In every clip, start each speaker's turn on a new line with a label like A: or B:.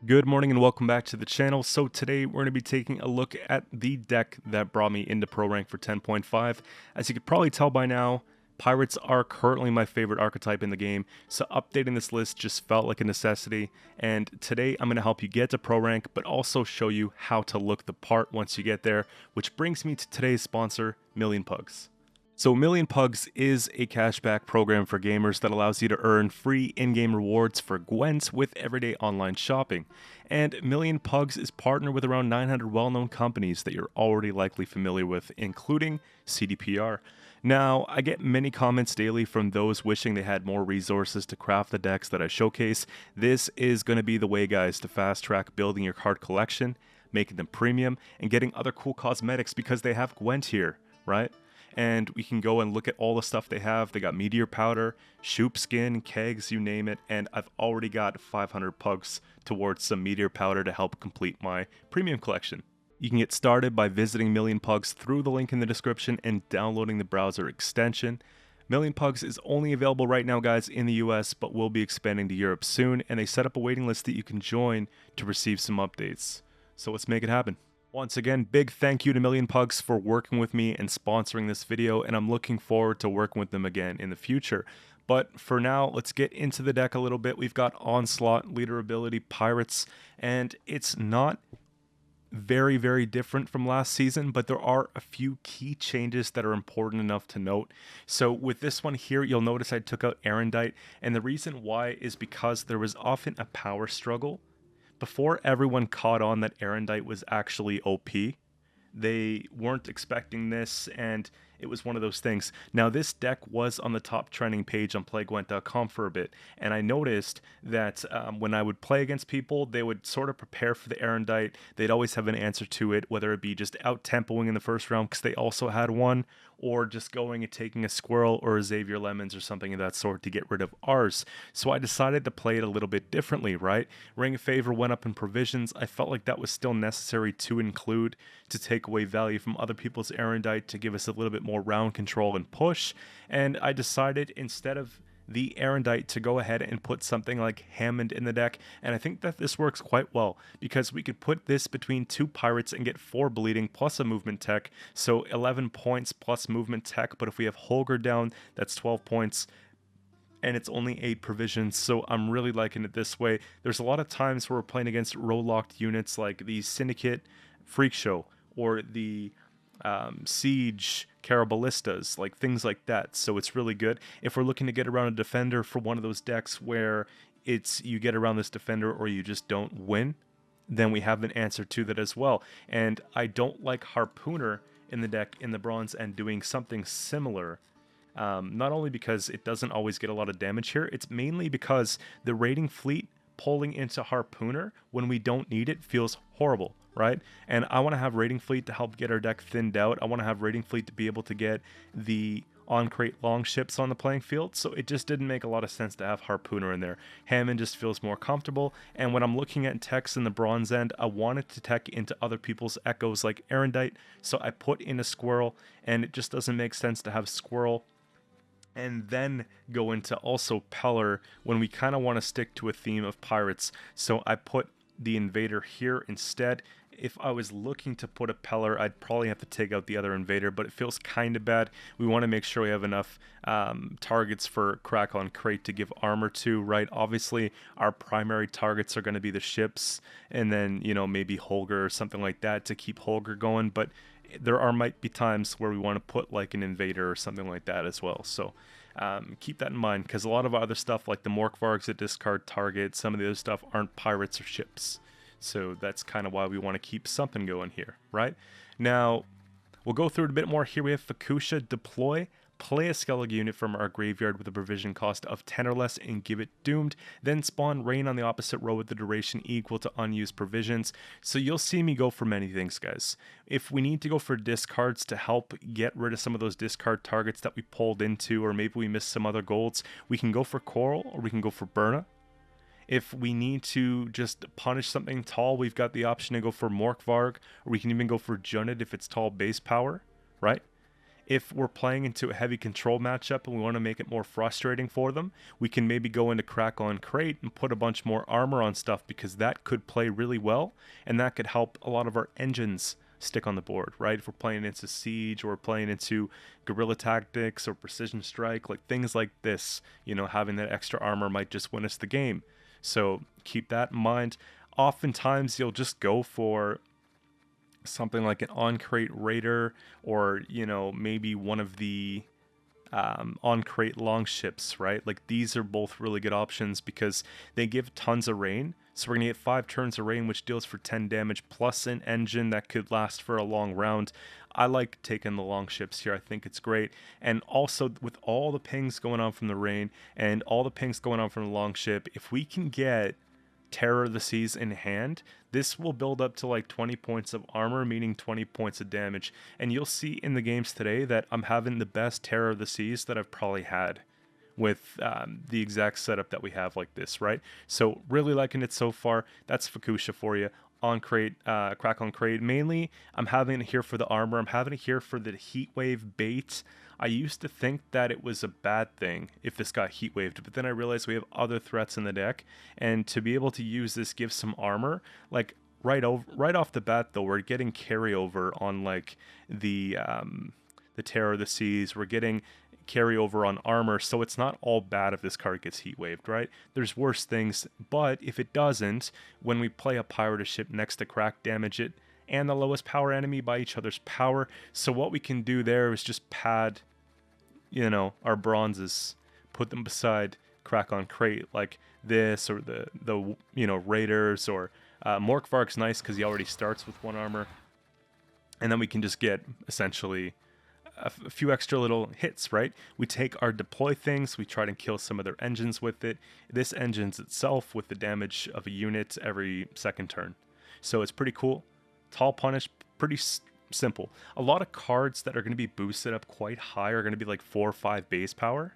A: Good morning and welcome back to the channel. So today we're going to be taking a look at the deck that brought me into Pro Rank for 10.5. As you could probably tell by now, Pirates are currently my favorite archetype in the game, so updating this list just felt like a necessity. And today I'm going to help you get to Pro Rank, but also show you how to look the part once you get there, which brings me to today's sponsor, Million Pugs. So Million Pugs is a cashback program for gamers that allows you to earn free in-game rewards for Gwent with everyday online shopping. And Million Pugs is partnered with around 900 well-known companies that you're already likely familiar with, including CDPR. Now, I get many comments daily from those wishing they had more resources to craft the decks that I showcase. This is going to be the way, guys, to fast-track building your card collection, making them premium, and getting other cool cosmetics because they have Gwent here, right? And we can go and look at all the stuff they have. They got meteor powder, shoop skin, kegs, you name it, and I've already got 500 pugs towards some meteor powder to help complete my premium collection. You can get started by visiting Million Pugs through the link in the description and downloading the browser extension. Million Pugs is only available right now, guys, in the US, but will be expanding to Europe soon, and they set up a waiting list that you can join to receive some updates. So let's make it happen. Once again, big thank you to Million Pugs for working with me and sponsoring this video, and I'm looking forward to working with them again in the future. But for now, let's get into the deck a little bit. We've got Onslaught, Leader Ability, Pirates, and it's not very different from last season, but there are a few key changes that are important enough to note. So with this one here, you'll notice I took out Aerondight, and the reason why is because there was often a power struggle. Before everyone caught on that Aerondight was actually OP, they weren't expecting this, and it was one of those things. Now, this deck was on the top trending page on playgwent.com for a bit, and I noticed that when I would play against people, they would sort of prepare for the Aerondight. They'd always have an answer to it, whether it be just out-tempoing in the first round because they also had one, or just going and taking a Squirrel or a Xavier Lemons or something of that sort to get rid of ours. So I decided to play it a little bit differently, right? Ring of Favor went up in provisions. I felt like that was still necessary to include to take away value from other people's Aerondight to give us a little bit more round control and push. And I decided instead of the Aerondight to go ahead and put something like Hammond in the deck, and I think that this works quite well because we could put this between two pirates and get 4 bleeding plus a movement tech, so 11 points plus movement tech. But if we have Holger down, that's 12 points, and it's only 8 provisions, so I'm really liking it this way. There's a lot of times where we're playing against row-locked units like the Syndicate Freak Show or the Siege Caraballistas, like things like that. So it's really good if we're looking to get around a defender for one of those decks where it's you get around this defender or you just don't win. Then we have an answer to that as well. And I don't like Harpooner in the deck in the bronze and doing something similar. Not only because it doesn't always get a lot of damage here, it's mainly because the raiding fleet pulling into Harpooner when we don't need it feels horrible, right? And I want to have raiding fleet to help get our deck thinned out. I want to have raiding fleet to be able to get the on-crate long ships on the playing field, so it just didn't make a lot of sense to have Harpooner in there. Hammond just feels more comfortable, and when I'm looking at techs in the bronze end, I wanted to tech into other people's echoes like Aerondight, so I put in a Squirrel, and it just doesn't make sense to have Squirrel and then go into also Peller when we kind of want to stick to a theme of pirates. So I put the Invader here instead. If I was looking to put a Peller, I'd probably have to take out the other Invader, but it feels kind of bad. We want to make sure we have enough targets for Crack on Crate to give armor to, right? Obviously, our primary targets are going to be the ships, and then, you know, maybe Holger or something like that to keep Holger going, but might be times where we want to put like an Invader or something like that as well. So keep that in mind, because a lot of other stuff like the Morkvargs that discard target, some of the other stuff aren't pirates or ships. So that's kind of why we want to keep something going here, right? Now, we'll go through it a bit more. Here we have Fukusha Deploy. Play a Skellige unit from our graveyard with a provision cost of 10 or less and give it Doomed. Then spawn Rain on the opposite row with the duration equal to unused provisions. So you'll see me go for many things, guys. If we need to go for discards to help get rid of some of those discard targets that we pulled into, or maybe we missed some other golds, we can go for Coral or we can go for Burna. If we need to just punish something tall, we've got the option to go for Morkvarg, or we can even go for Junned if it's tall base power, right? If we're playing into a heavy control matchup and we want to make it more frustrating for them, we can maybe go into Crack on Crate and put a bunch more armor on stuff, because that could play really well, and that could help a lot of our engines stick on the board, right? If we're playing into Siege or playing into Guerrilla Tactics or Precision Strike, like things like this, you know, having that extra armor might just win us the game. So keep that in mind. Oftentimes you'll just go for something like an on-crate raider, or, you know, maybe one of the on-crate longships, right? Like these are both really good options because they give tons of rain. So we're going to get 5 turns of rain, which deals for 10 damage, plus an engine that could last for a long round. I like taking the longships here. I think it's great. And also with all the pings going on from the rain and all the pings going on from the longship, if we can get Terror of the Seas in hand, this will build up to like 20 points of armor, meaning 20 points of damage. And you'll see in the games today that I'm having the best Terror of the Seas that I've probably had with the exact setup that we have like this, right? So really liking it so far. That's Fukusha for you. On crate, Crack on Crate. Mainly, I'm having it here for the armor. I'm having it here for the heat wave bait. I used to think that it was a bad thing if this got heat waved, but then I realized we have other threats in the deck, and to be able to use this gives some armor. Like right off the bat, though, we're getting carryover on like the Terror of the Seas. We're getting carryover on armor, so it's not all bad if this card gets heat waved, right? There's worse things, but if it doesn't, when we play a pirate ship next to Crack, damage it and the lowest power enemy by each other's power. So what we can do there is just pad, you know, our bronzes, put them beside Crack on Crate like this, or the you know, Raiders, or Morkvarg's nice because he already starts with 1 armor, and then we can just get essentially a few extra little hits, right? We take our deploy things, we try to kill some of their engines with it. This engines itself with the damage of a unit every second turn. So it's pretty cool. Tall punish, pretty simple. A lot of cards that are going to be boosted up quite high are going to be like 4 or 5 base power.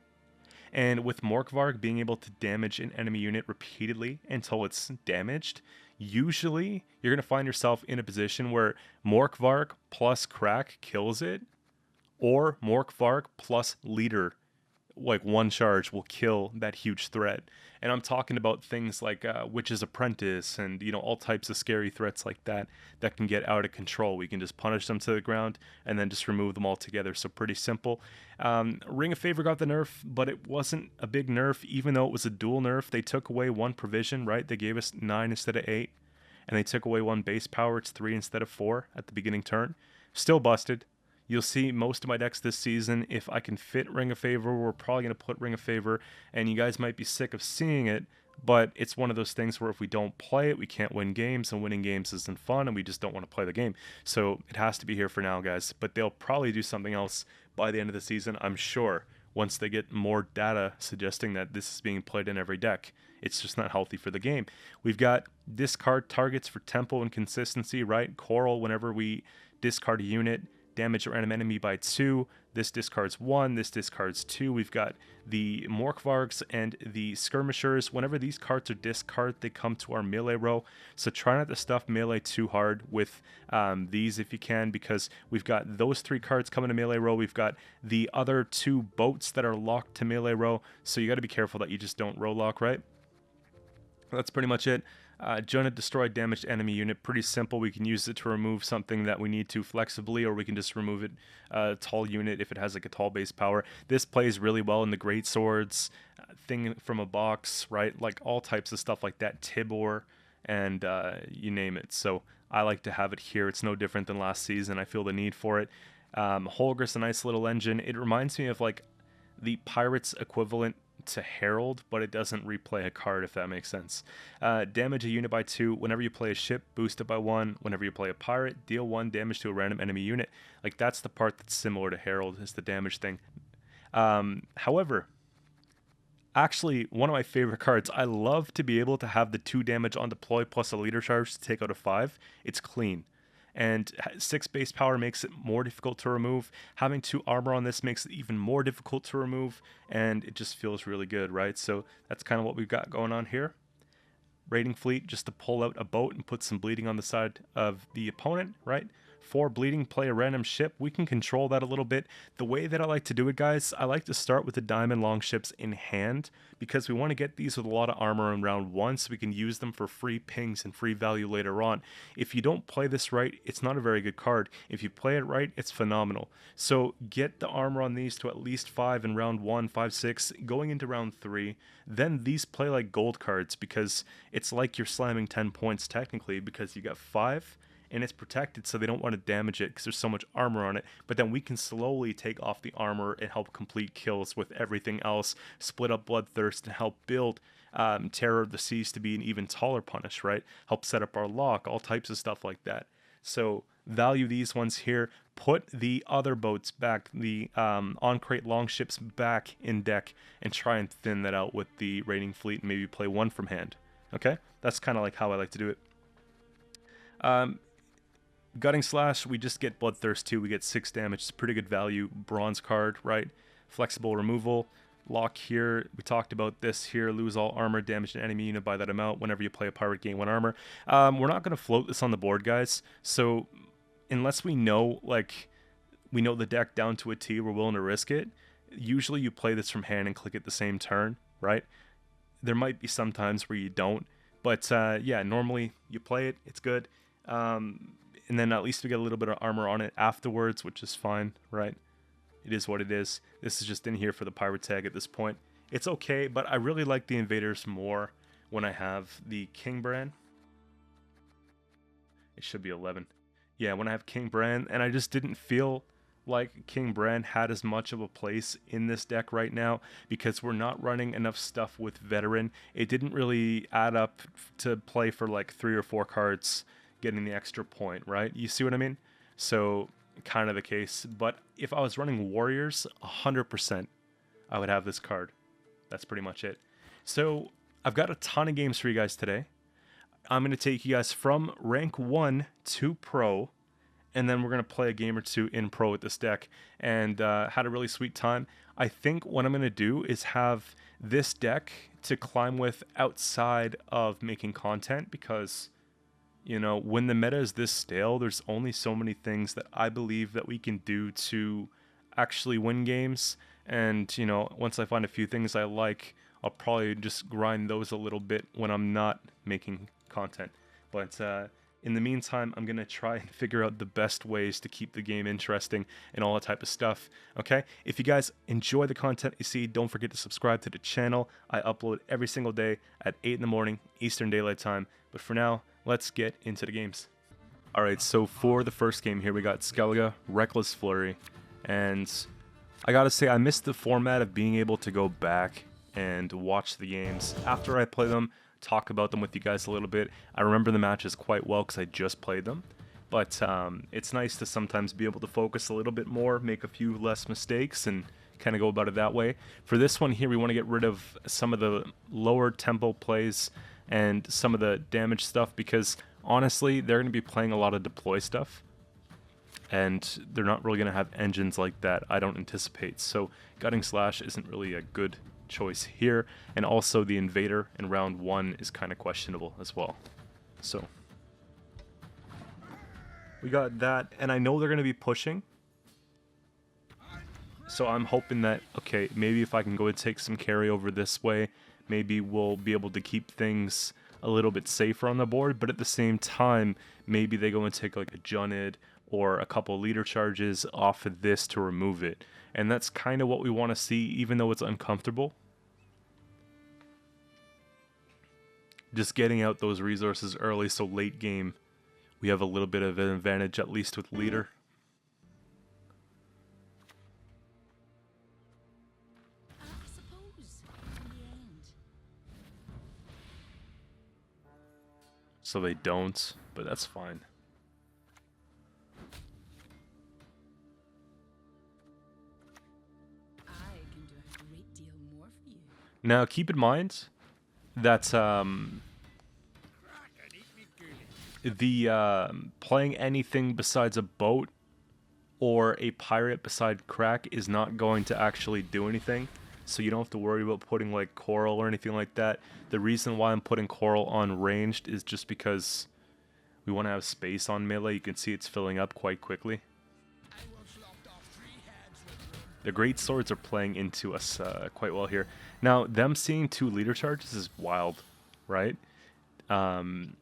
A: And with Morkvarg being able to damage an enemy unit repeatedly until it's damaged, usually you're going to find yourself in a position where Morkvarg plus Crack kills it, or Morkvarg plus Leader, like 1 charge, will kill that huge threat. And I'm talking about things like Witch's Apprentice and, you know, all types of scary threats like that that can get out of control. We can just punish them to the ground and then just remove them all together. So pretty simple. Ring of Favor got the nerf, but it wasn't a big nerf, even though it was a dual nerf. They took away 1 provision, right? They gave us 9 instead of 8, and they took away 1 base power. It's 3 instead of 4 at the beginning turn. Still busted. You'll see most of my decks this season, if I can fit Ring of Favor, we're probably going to put Ring of Favor, and you guys might be sick of seeing it, but it's one of those things where if we don't play it, we can't win games, and winning games isn't fun, and we just don't want to play the game. So it has to be here for now, guys, but they'll probably do something else by the end of the season, I'm sure, once they get more data suggesting that this is being played in every deck. It's just not healthy for the game. We've got discard targets for tempo and consistency, right? Coral, whenever we discard a unit, damage our enemy by 2. This discards 1, this discards 2. We've got the Morkvargs and the Skirmishers. Whenever these cards are discarded, they come to our melee row. So try not to stuff melee too hard with these if you can, because we've got those 3 cards coming to melee row. We've got the other 2 boats that are locked to melee row. So you got to be careful that you just don't row lock, right? That's pretty much it. Jonah destroyed damaged enemy unit. Pretty simple. We can use it to remove something that we need to flexibly, or we can just remove it tall unit if it has like a tall base power. This plays really well in the great swords, thing from a box, right? Like all types of stuff like that, Tibor, and you name it. So I like to have it here. It's no different than last season. I feel the need for it. Holger's a nice little engine. It reminds me of like the Pirates equivalent to Herald, but it doesn't replay a card, if that makes sense. Damage a unit by 2. Whenever you play a ship, boost it by 1. Whenever you play a pirate, deal 1 damage to a random enemy unit. Like, that's the part that's similar to Herald, is the damage thing. However, actually, one of my favorite cards, I love to be able to have the 2 damage on deploy plus a leader charge to take out a 5. It's clean. And 6 base power makes it more difficult to remove. Having 2 armor on this makes it even more difficult to remove, and it just feels really good, right? So that's kind of what we've got going on here. Raiding fleet, just to pull out a boat and put some bleeding on the side of the opponent, right? For bleeding, play a random ship. We can control that a little bit. The way that I like to do it, guys, I like to start with the diamond longships in hand because we want to get these with a lot of armor in round 1 so we can use them for free pings and free value later on. If you don't play this right, it's not a very good card. If you play it right, it's phenomenal. So get the armor on these to at least 5 in round 1, 5, 6, going into round 3. Then these play like gold cards because it's like you're slamming 10 points technically because you got 5 and it's protected, so they don't want to damage it because there's so much armor on it. But then we can slowly take off the armor and help complete kills with everything else, split up Bloodthirst and help build Terror of the Seas to be an even taller punish, right? Help set up our lock, all types of stuff like that. So value these ones here. Put the other boats back, the on-crate longships back in deck, and try and thin that out with the raiding fleet and maybe play one from hand. Okay? That's kind of like how I like to do it. Gutting Slash, we just get Bloodthirst 2. We get 6 damage. It's pretty good value. Bronze card, right? Flexible removal. Lock here. We talked about this here. Lose all armor. Damage an enemy unit by that amount. Whenever you play a pirate, gain 1 armor. We're not going to float this on the board, guys. So unless we know, like, we know the deck down to a T, we're willing to risk it. Usually you play this from hand and click it the same turn, right? There might be some times where you don't. But, yeah, normally you play it. It's good. And then at least we get a little bit of armor on it afterwards, which is fine, right? It is what it is. This is just in here for the pirate tag at this point. It's okay, but I really like the invaders more when I have the King Bran. It should be 11. Yeah, when I have King Bran, and I just didn't feel like King Bran had as much of a place in this deck right now because we're not running enough stuff with Veteran. It didn't really add up to play for like 3 or 4 cards getting the extra point, right? You see what I mean? So kind of the case. But if I was running Warriors, 100% I would have this card. That's pretty much it. So I've got a ton of games for you guys today. I'm going to take you guys from rank 1 to pro, and then we're going to play a game or two in pro with this deck, and had a really sweet time. I think what I'm going to do is have this deck to climb with outside of making content because, you know, when the meta is this stale, there's only so many things that I believe that we can do to actually win games. And, you know, once I find a few things I like, I'll probably just grind those a little bit when I'm not making content. But in the meantime, I'm going to try and figure out the best ways to keep the game interesting and all that type of stuff. Okay? If you guys enjoy the content you see, don't forget to subscribe to the channel. I upload every single day at 8 in the morning, Eastern Daylight Time. But for now, let's get into the games. Alright, so for the first game here, we got Skellige, Reckless Flurry. And I gotta say, I missed the format of being able to go back and watch the games after I play them, talk about them with you guys a little bit. I remember the matches quite well because I just played them. But it's nice to sometimes be able to focus a little bit more, make a few less mistakes, and kind of go about it that way. For this one here, we want to get rid of some of the lower tempo plays and some of the damage stuff because honestly they're going to be playing a lot of deploy stuff and they're not really going to have engines like that, I don't anticipate. So Gutting Slash isn't really a good choice here, and also the invader in round 1 is kind of questionable as well. So we got that, and I know they're going to be pushing, so I'm hoping that, okay, maybe if I can go and take some carryover this way, maybe we'll be able to keep things a little bit safer on the board, but at the same time, maybe they go and take like a Junnid or a couple leader charges off of this to remove it. And that's kind of what we want to see, even though it's uncomfortable. Just getting out those resources early, so late game, we have a little bit of an advantage, at least with leader. So they don't, but that's fine.
B: I can do a great deal more for you.
A: Now keep in mind that playing anything besides a boat or a pirate beside Crack is not going to actually do anything. So you don't have to worry about putting like Coral or anything like that. The reason why I'm putting Coral on ranged is just because We want to have space on melee. You can see it's filling up quite quickly. The great swords are playing into us quite well here. Now, them seeing 2 leader charges is wild, right? You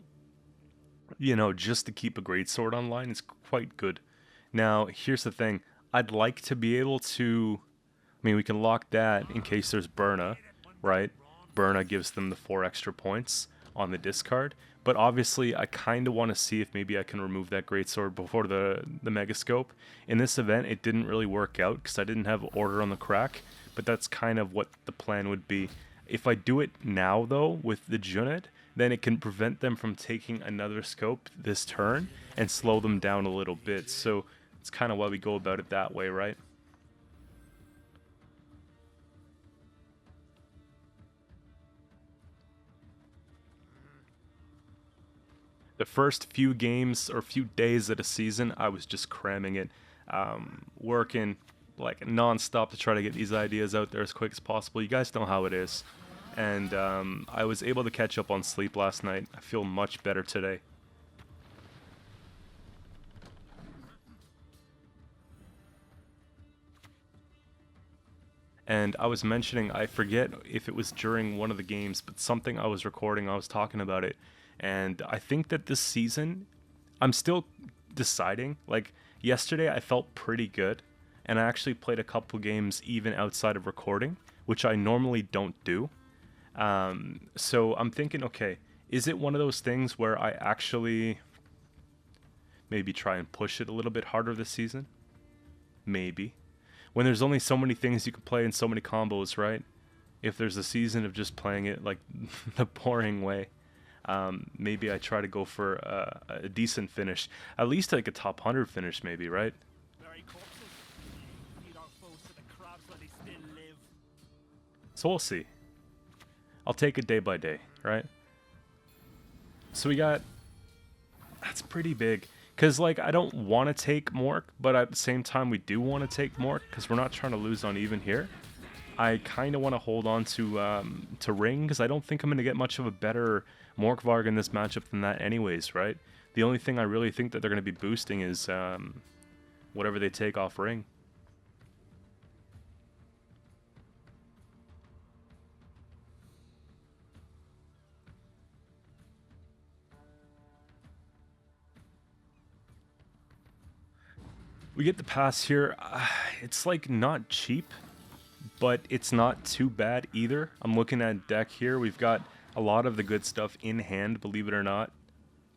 A: know, just to keep a great sword online is quite good. Now, here's the thing. I'd like to be able to... I mean, we can lock that in case there's Burna, right? Burna gives them the 4 extra points on the discard. But obviously, I kind of want to see if maybe I can remove that greatsword before the Megascope. In this event, it didn't really work out because I didn't have Order on the Crack. But that's kind of what the plan would be. If I do it now, though, with the Junet, then it can prevent them from taking another scope this turn and slow them down a little bit. So it's kind of why we go about it that way, right? The first few games or few days of the season, I was just cramming it, working like non-stop to try to get these ideas out there as quick as possible. You guys know how it is. And I was able to catch up on sleep last night. I feel much better today. And I was mentioning, I forget if it was during one of the games, but something I was recording, I was talking about it. And I think that this season, I'm still deciding. Like, yesterday I felt pretty good. And I actually played a couple games even outside of recording, which I normally don't do. So I'm thinking, okay, is it one of those things where I actually maybe try and push it a little bit harder this season? Maybe. When there's only so many things you can play and so many combos, right? If there's a season of just playing it like the boring way, maybe I try to go for a decent finish. At least like a top 100 finish maybe, right? So we'll see. I'll take it day by day, right? So we got... That's pretty big. Because, like, I don't want to take Mork, but at the same time we do want to take Mork, because we're not trying to lose on even here. I kind of want to hold on to Ring, because I don't think I'm going to get much of a better Morkvarg in this matchup than that anyways, right? The only thing I really think that they're going to be boosting is whatever they take off Ring. We get the pass here. It's like not cheap, but it's not too bad either. I'm looking at deck here. We've got a lot of the good stuff in hand, believe it or not.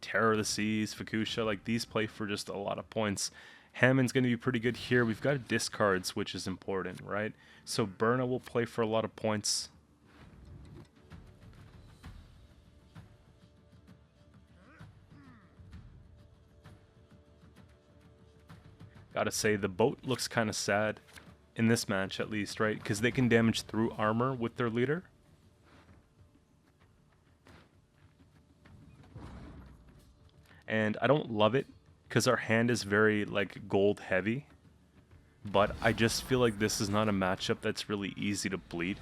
A: Terror of the Seas, Fukusha, like these play for just a lot of points. Hammond's going to be pretty good here. We've got discards, which is important, right? So Burna will play for a lot of points. Gotta say, the boat looks kind of sad in this match, at least, right? Because they can damage through armor with their leader. And I don't love it, because our hand is very, like, gold heavy. But I just feel like this is not a matchup that's really easy to bleed.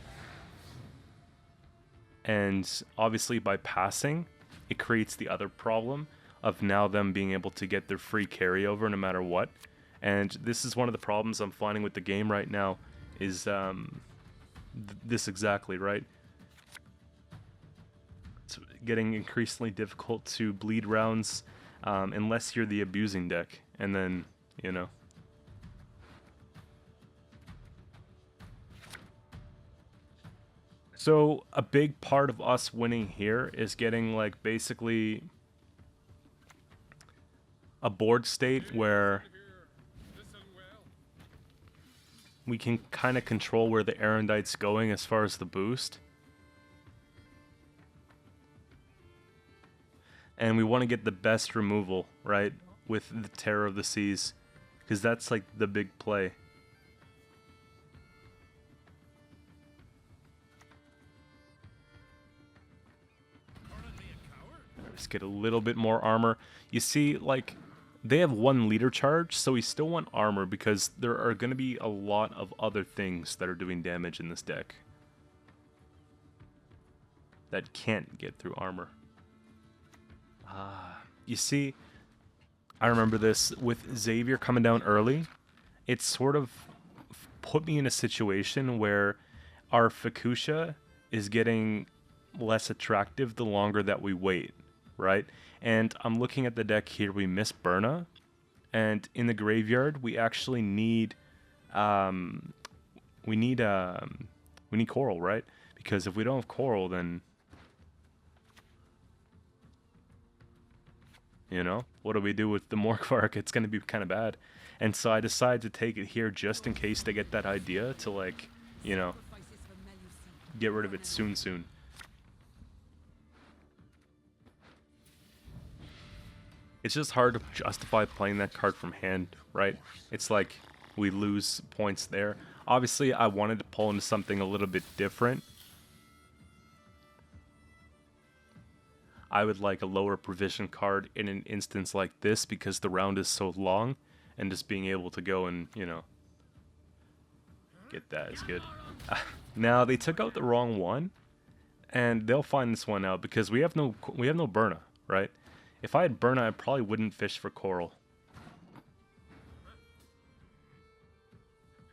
A: And obviously by passing, it creates the other problem of now them being able to get their free carryover no matter what. And this is one of the problems I'm finding with the game right now, is this exactly, right? It's getting increasingly difficult to bleed rounds unless you're the abusing deck, and then, you know. So a big part of us winning here is getting, like, basically a board state where we can kind of control where the Aerondight's going as far as the boost. And we want to get the best removal, right, with the Terror of the Seas, because that's like the big play. Let's get a little bit more armor. You see, like, they have 1 leader charge, so we still want armor because there are going to be a lot of other things that are doing damage in this deck that can't get through armor. you see, I remember this with Xavier coming down early. It sort of put me in a situation where our Fuchsia is getting less attractive the longer that we wait, right? And I'm looking at the deck here. We miss Burna, and in the graveyard we actually need we need Coral, right? Because if we don't have Coral, then you know, what do we do with the Morkvark? It's going to be kind of bad. And so I decided to take it here just in case they get that idea to, like, you know, get rid of it soon. It's just hard to justify playing that card from hand, right? It's like we lose points there. Obviously, I wanted to pull into something a little bit different. I would like a lower provision card in an instance like this because the round is so long, and just being able to go and, you know, get that is good. Now they took out the wrong one, and they'll find this one out because we have no Burna, right? If I had Burna, I probably wouldn't fish for Coral.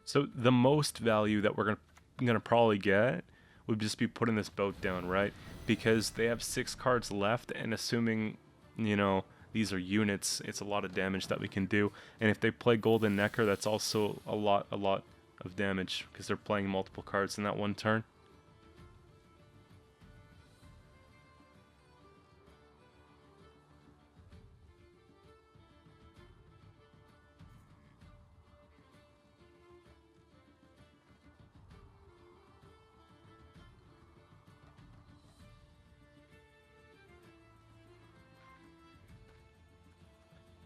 A: So the most value that we're gonna probably get would just be putting this boat down, right? Because they have 6 cards left, and assuming, you know, these are units, it's a lot of damage that we can do. And if they play Golden Necker, that's also a lot of damage because they're playing multiple cards in that one turn.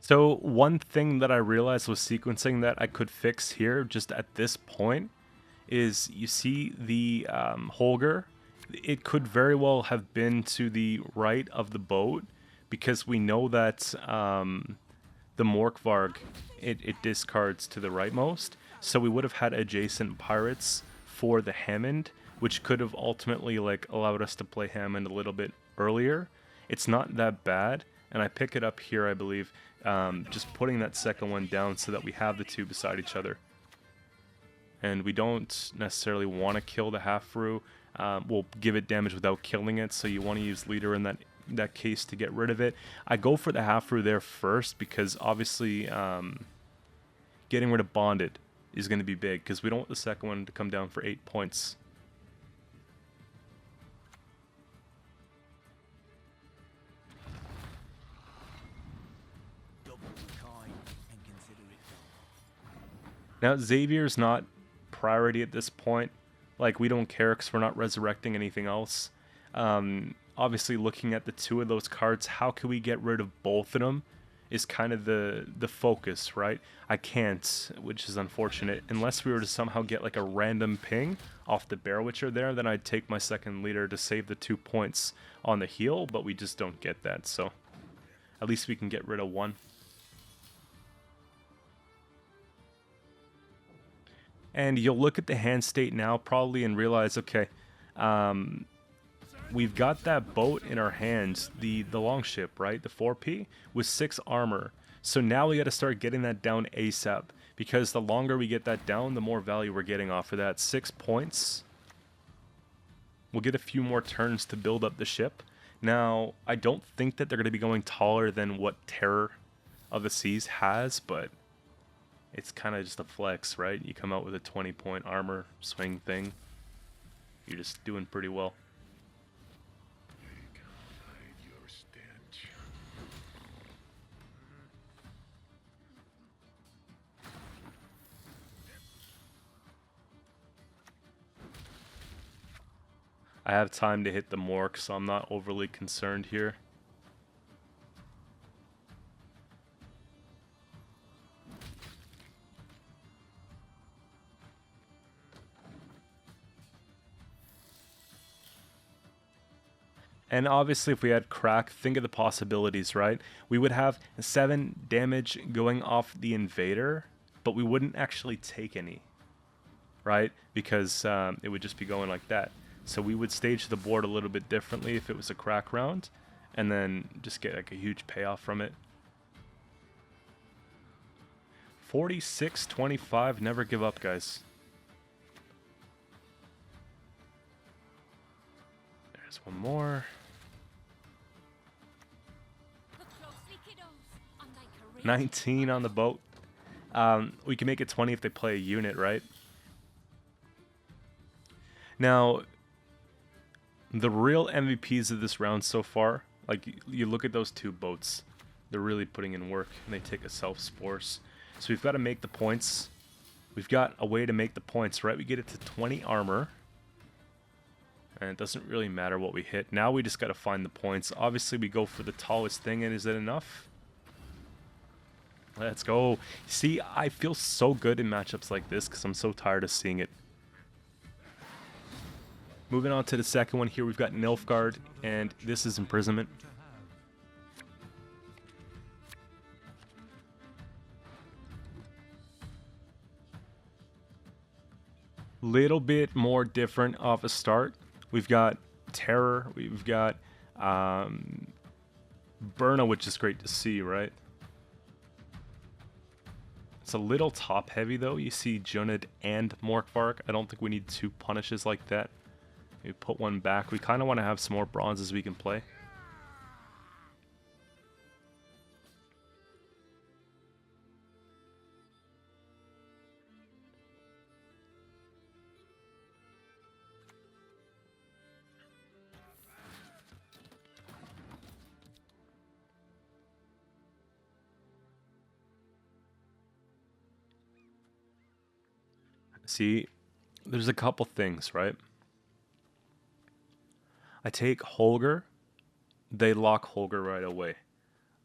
A: So one thing that I realized was sequencing that I could fix here just at this point is you see the Holger. It could very well have been to the right of the boat because we know that the Morkvarg, it discards to the rightmost. So we would have had adjacent pirates for the Hammond, which could have ultimately like allowed us to play Hammond a little bit earlier. It's not that bad, and I pick it up here, I believe. Just putting that second one down so that we have the two beside each other. And we don't necessarily want to kill the half-brew. We'll give it damage without killing it, so you want to use leader in that case to get rid of it. I go for the half-brew there first because obviously getting rid of bonded is going to be big because we don't want the second one to come down for 8 points. Now, Xavier's not priority at this point. Like, we don't care because we're not resurrecting anything else. Obviously, looking at the 2 of those cards, how can we get rid of both of them is kind of the focus, right? I can't, which is unfortunate. Unless we were to somehow get, like, a random ping off the Bear Witcher there, then I'd take my second leader to save the 2 points on the heal, but we just don't get that, so at least we can get rid of one. And you'll look at the hand state now probably and realize, okay, we've got that boat in our hands, the longship, right? The 4P with 6 armor. So now we got to start getting that down ASAP because the longer we get that down, the more value we're getting off of that. 6 points. We'll get a few more turns to build up the ship. Now, I don't think that they're going to be going taller than what Terror of the Seas has, but it's kind of just a flex, right? You come out with a 20-point armor swing thing. You're just doing pretty well. I have time to hit the Mork, so I'm not overly concerned here. And obviously if we had crack, think of the possibilities, right? We would have 7 damage going off the invader, but we wouldn't actually take any, right? Because it would just be going like that. So we would stage the board a little bit differently if it was a crack round. and then just get like a huge payoff from it. 46-25, never give up, guys. There's one more. 19 on the boat. We can make it 20 if they play a unit, right? Now, the real MVPs of this round so far, like you look at those two boats, they're really putting in work, and they take a self-spores. So we've got to make the points. We've got a way to make the points, right? We get it to 20 armor, and it doesn't really matter what we hit. Now we just got to find the points. Obviously, we go for the tallest thing, and is it enough? Let's go. See, I feel so good in matchups like this because I'm so tired of seeing it. Moving on to the second one here, we've got Nilfgaard, and this is Imprisonment. Little bit more different off a start. We've got Terror, we've got Burna, which is great to see, right? It's a little top heavy though. You see Junid and Morkvark. I don't think we need two punishes like that. Maybe put one back. We kind of want to have some more bronzes we can play. See, there's a couple things, right? I take Holger, they lock Holger right away.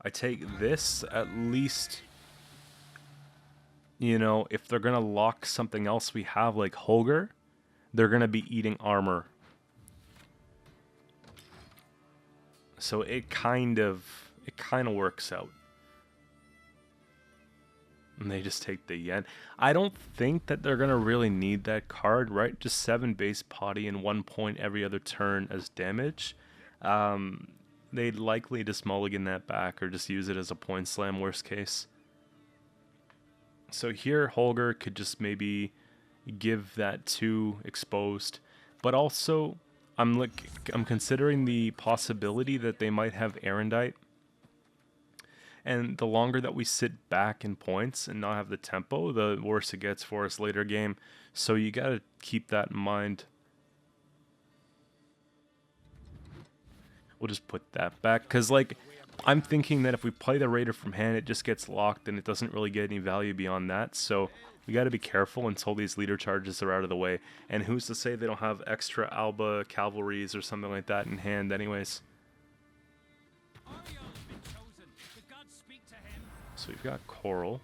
A: I take this, at least, you know, if they're going to lock something else we have like Holger, they're going to be eating armor. So it kind of works out. And they just take the yen. I don't think that they're going to really need that card, right? Just 7 base potty and 1 point every other turn as damage. They'd likely just mulligan that back or just use it as a point slam, worst case. So here, Holger could just maybe give that 2 exposed. But also, I'm considering the possibility that they might have Aerondight. And the longer that we sit back in points and not have the tempo, the worse it gets for us later game. So you got to keep that in mind. We'll just put that back. Because, like, I'm thinking that if we play the Raider from hand, it just gets locked and it doesn't really get any value beyond that. So we got to be careful until these leader charges are out of the way. And who's to say they don't have extra Alba cavalries or something like that in hand anyways. So we've got Coral.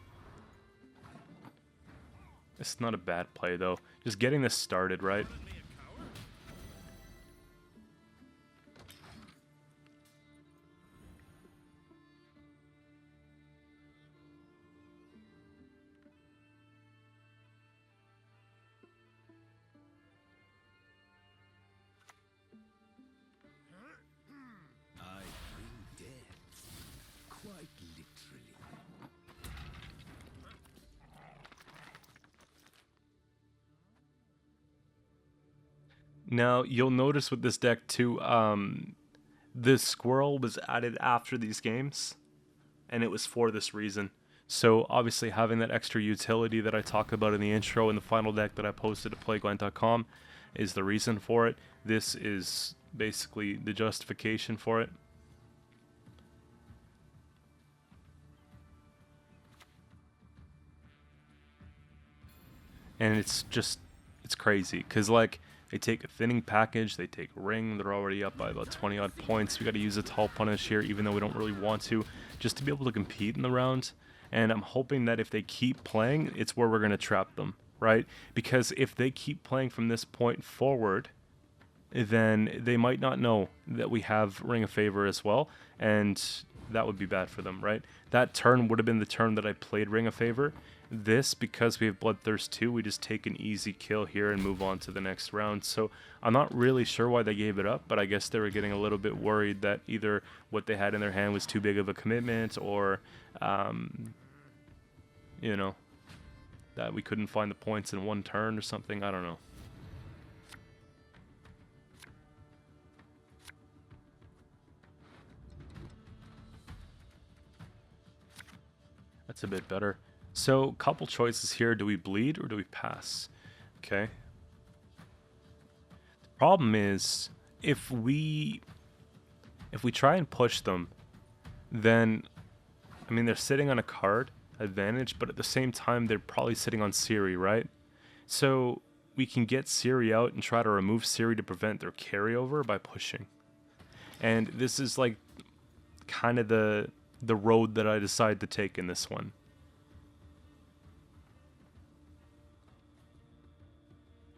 A: It's not a bad play though. Just getting this started, right? Now, you'll notice with this deck too, the squirrel was added after these games, and it was for this reason. So obviously having that extra utility that I talked about in the intro and the final deck that I posted to playgwent.com is the reason for it. This is basically the justification for it. And it's crazy, because like, they take a thinning package, they take ring, they're already up by about 20 odd points. We got to use a tall punish here, even though we don't really want to, just to be able to compete in the round. And I'm hoping that if they keep playing, it's where we're going to trap them, right? Because if they keep playing from this point forward, then they might not know that we have Ring of Favor as well, and that would be bad for them, right? That turn would have been the turn that I played Ring of Favor. This, because we have Bloodthirst 2, we just take an easy kill here and move on to the next round. So I'm not really sure why they gave it up, but I guess they were getting a little bit worried that either what they had in their hand was too big of a commitment, or, you know, that we couldn't find the points in one turn or something. I don't know. That's a bit better. So, couple choices here. Do we bleed or do we pass? Okay. The problem is, if we try and push them, then, I mean, they're sitting on a card advantage, but at the same time, they're probably sitting on Siri, right? So, we can get Siri out and try to remove Siri to prevent their carryover by pushing. And this is like kind of the road that I decide to take in this one.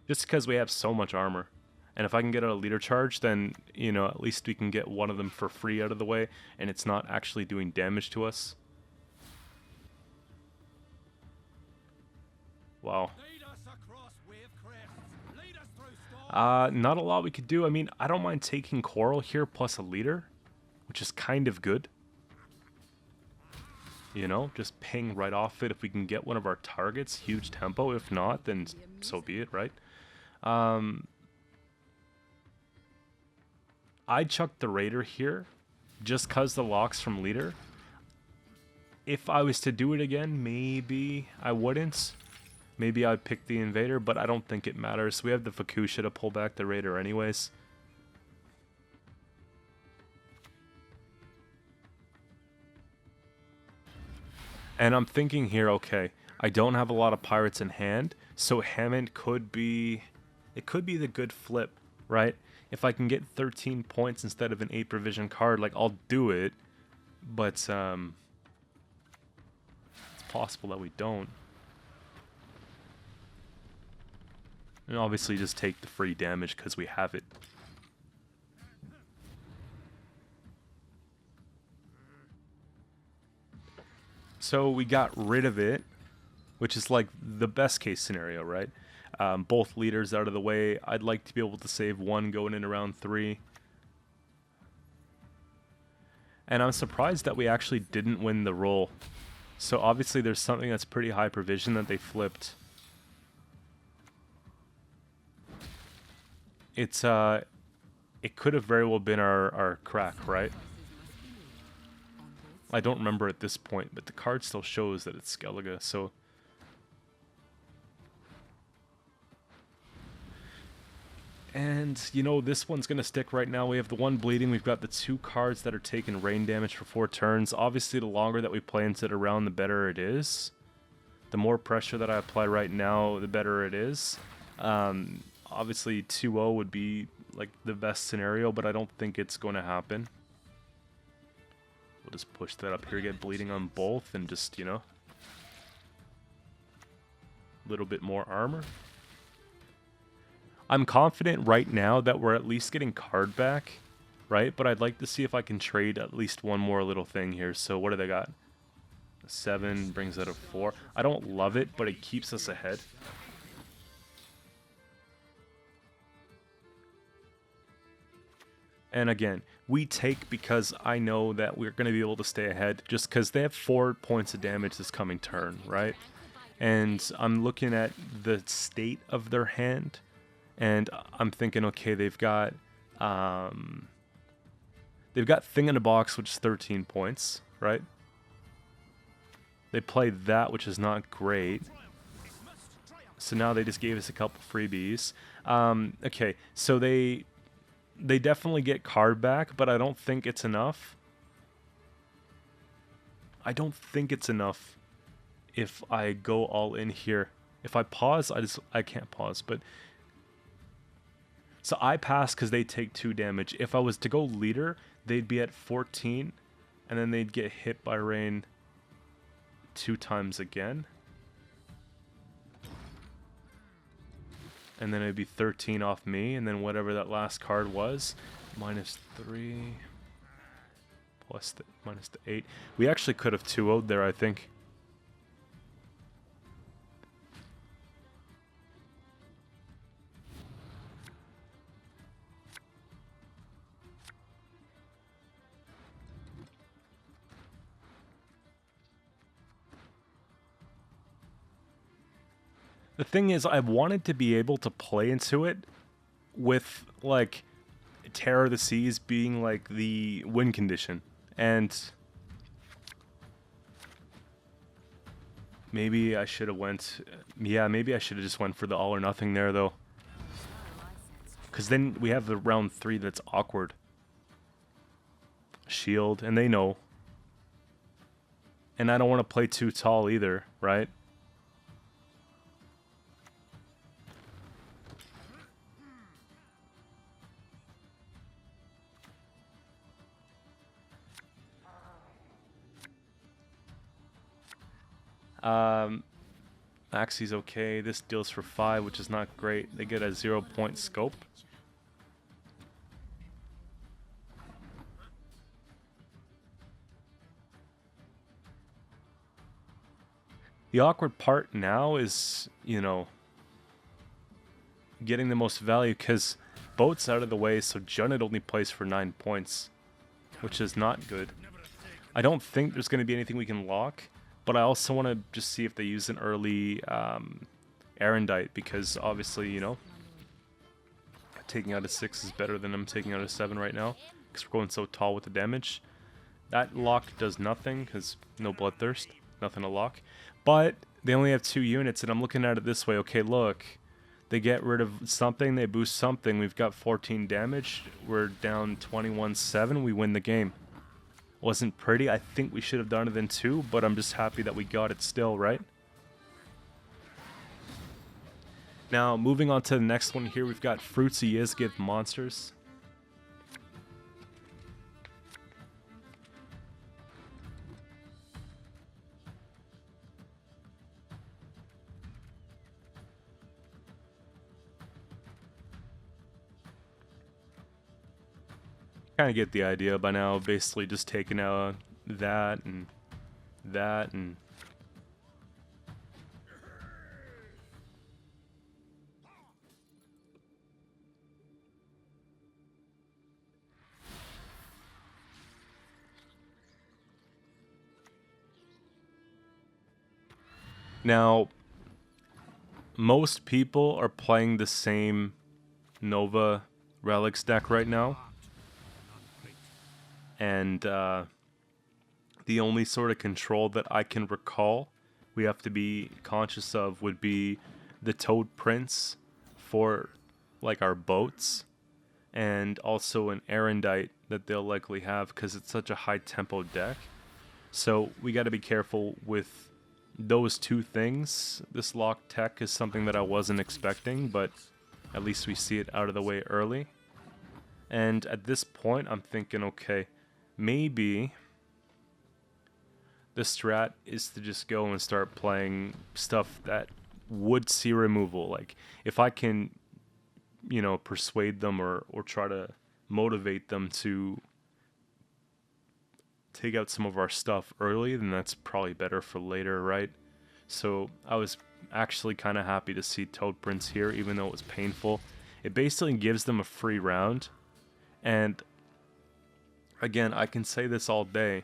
A: Just because we have so much armor. And if I can get a leader charge, then, you know, at least we can get one of them for free out of the way, and it's not actually doing damage to us. Wow. Not a lot we could do. I mean, I don't mind taking Coral here plus a leader, which is kind of good. You know, just ping right off it if we can get one of our targets. Huge tempo. If not, then so be it, right? I'd chuck the Raider here, just cause the locks from leader. If I was to do it again, maybe I wouldn't. Maybe I'd pick the Invader, but I don't think it matters. We have the Fukusha to pull back the Raider anyways. And I'm thinking here, okay, I don't have a lot of pirates in hand, so Hammond could be... It could be the good flip, right? If I can get 13 points instead of an 8 provision card, like, I'll do it. But, it's possible that we don't. And obviously just take the free damage because we have it. So we got rid of it, which is like the best case scenario, right? Both leaders out of the way. I'd like to be able to save one going in around 3. And I'm surprised that we actually didn't win the roll. So obviously there's something that's pretty high provision that they flipped. It could have very well been our crack, right? I don't remember at this point, but the card still shows that it's Skellige, so... And, you know, this one's going to stick right now. We have the one bleeding. We've got the 2 cards that are taking rain damage for 4 turns. Obviously, the longer that we play into the round, the better it is. The more pressure that I apply right now, the better it is. Obviously, 2-0 would be, like, the best scenario, but I don't think it's going to happen. We'll just push that up here, get bleeding on both, and just, you know, a little bit more armor. I'm confident right now that we're at least getting card back, right? But I'd like to see if I can trade at least one more little thing here. So what do they got? 7 brings that a 4. I don't love it, but it keeps us ahead. And again, we take because I know that we're going to be able to stay ahead just because they have 4 points of damage this coming turn, right? And I'm looking at the state of their hand, and I'm thinking, okay, they've got Thing in a Box, which is 13 points, right? They played that, which is not great. So now they just gave us a couple freebies. Okay, so they definitely get card back, but I don't think it's enough. I don't think it's enough if I go all in here. If I pause, I can't pause, but... So I pass because they take 2 damage. If I was to go leader, they'd be at 14, and then they'd get hit by rain 2 times again. And then it'd be 13 off me, and then whatever that last card was, -3. plus the minus the 8. We actually could have 2-0'd there, I think. The thing is, I wanted to be able to play into it with, like, Terror of the Seas being, like, the win condition. And maybe I should have went... Yeah, maybe I should have just went for the all or nothing there, though. Because then we have the round 3 that's awkward. Shield, and they know. And I don't want to play too tall either, right? Maxie's okay. This deals for 5, which is not great. They get a 0-point scope. The awkward part now is, you know, getting the most value, because Boat's out of the way, so Junnit only plays for 9 points, which is not good. I don't think there's going to be anything we can lock, but I also want to just see if they use an early Aerondight, because obviously, you know, taking out a 6 is better than I'm taking out a 7 right now, because we're going so tall with the damage. That lock does nothing, because no Bloodthirst, nothing to lock. But they only have 2 units, and I'm looking at it this way. Okay, look, they get rid of something, they boost something. We've got 14 damage. We're down 21-7. We win the game. Wasn't pretty. I think we should have done it in 2, but I'm just happy that we got it still, right? Now, moving on to the next one here, we've got Fruitsy Ysgith Monsters. Kind of get the idea by now. Basically just taking out that and that and... Now, most people are playing the same Nova Relics deck right now. And the only sort of control that I can recall we have to be conscious of would be the Toad Prince for, like, our boats, and also an Aerondight that they'll likely have because it's such a high tempo deck. So we got to be careful with those two things. This lock tech is something that I wasn't expecting, but at least we see it out of the way early. And at this point, I'm thinking, okay, maybe the strat is to just go and start playing stuff that would see removal. Like, if I can, you know, persuade them or try to motivate them to take out some of our stuff early, then that's probably better for later, right? So I was actually kind of happy to see Toad Prince here, even though it was painful. It basically gives them a free round. And again, I can say this all day.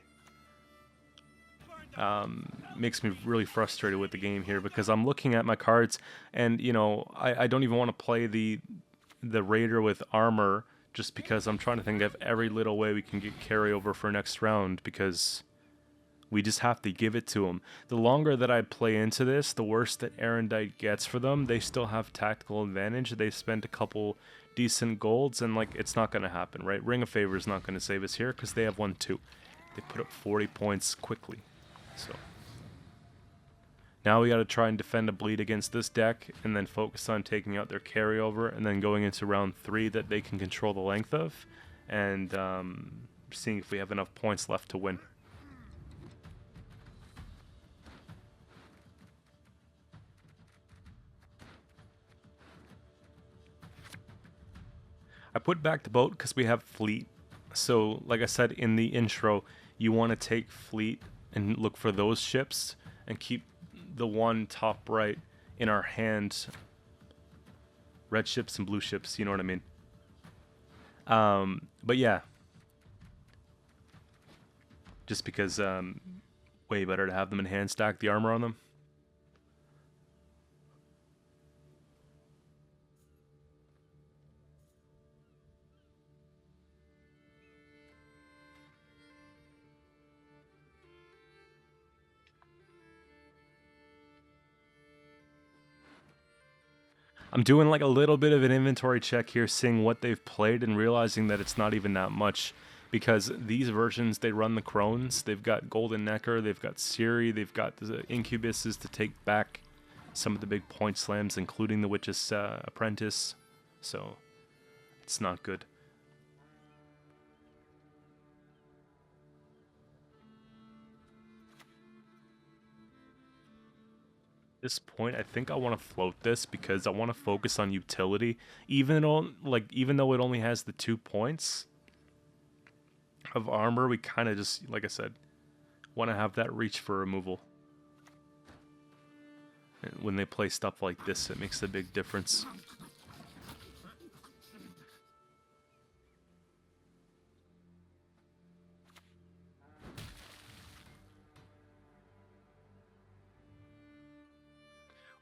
A: Makes me really frustrated with the game here because I'm looking at my cards and, you know, I don't even want to play the Raider with armor just because I'm trying to think of every little way we can get carryover for next round, because we just have to give it to them. The longer that I play into this, the worse that Aerondight gets for them. They still have tactical advantage. They spent a couple decent golds, and, like, it's not going to happen, right? Ring of Favor is not going to save us here because they have 1-2. They put up 40 points quickly. So now we got to try and defend a bleed against this deck and then focus on taking out their carryover and then going into round 3 that they can control the length of, and seeing if we have enough points left to win. I put back the boat because we have fleet, So, like I said in the intro, you want to take fleet and look for those ships and keep the one top right in our hand. Red ships and blue ships, you know what I mean? But yeah, just because way better to have them in hand, stack the armor on them. I'm doing like a little bit of an inventory check here, seeing what they've played and realizing that it's not even that much, because these versions, they run the Crones, they've got Golden Necker, they've got Ciri, they've got the Incubuses to take back some of the big point slams, including the Witch's Apprentice, so it's not good. At this point, I think I want to float this because I want to focus on utility, even though it only has the 2 points of armor. We kind of just, like I said, want to have that reach for removal. And when they play stuff like this, it makes a big difference.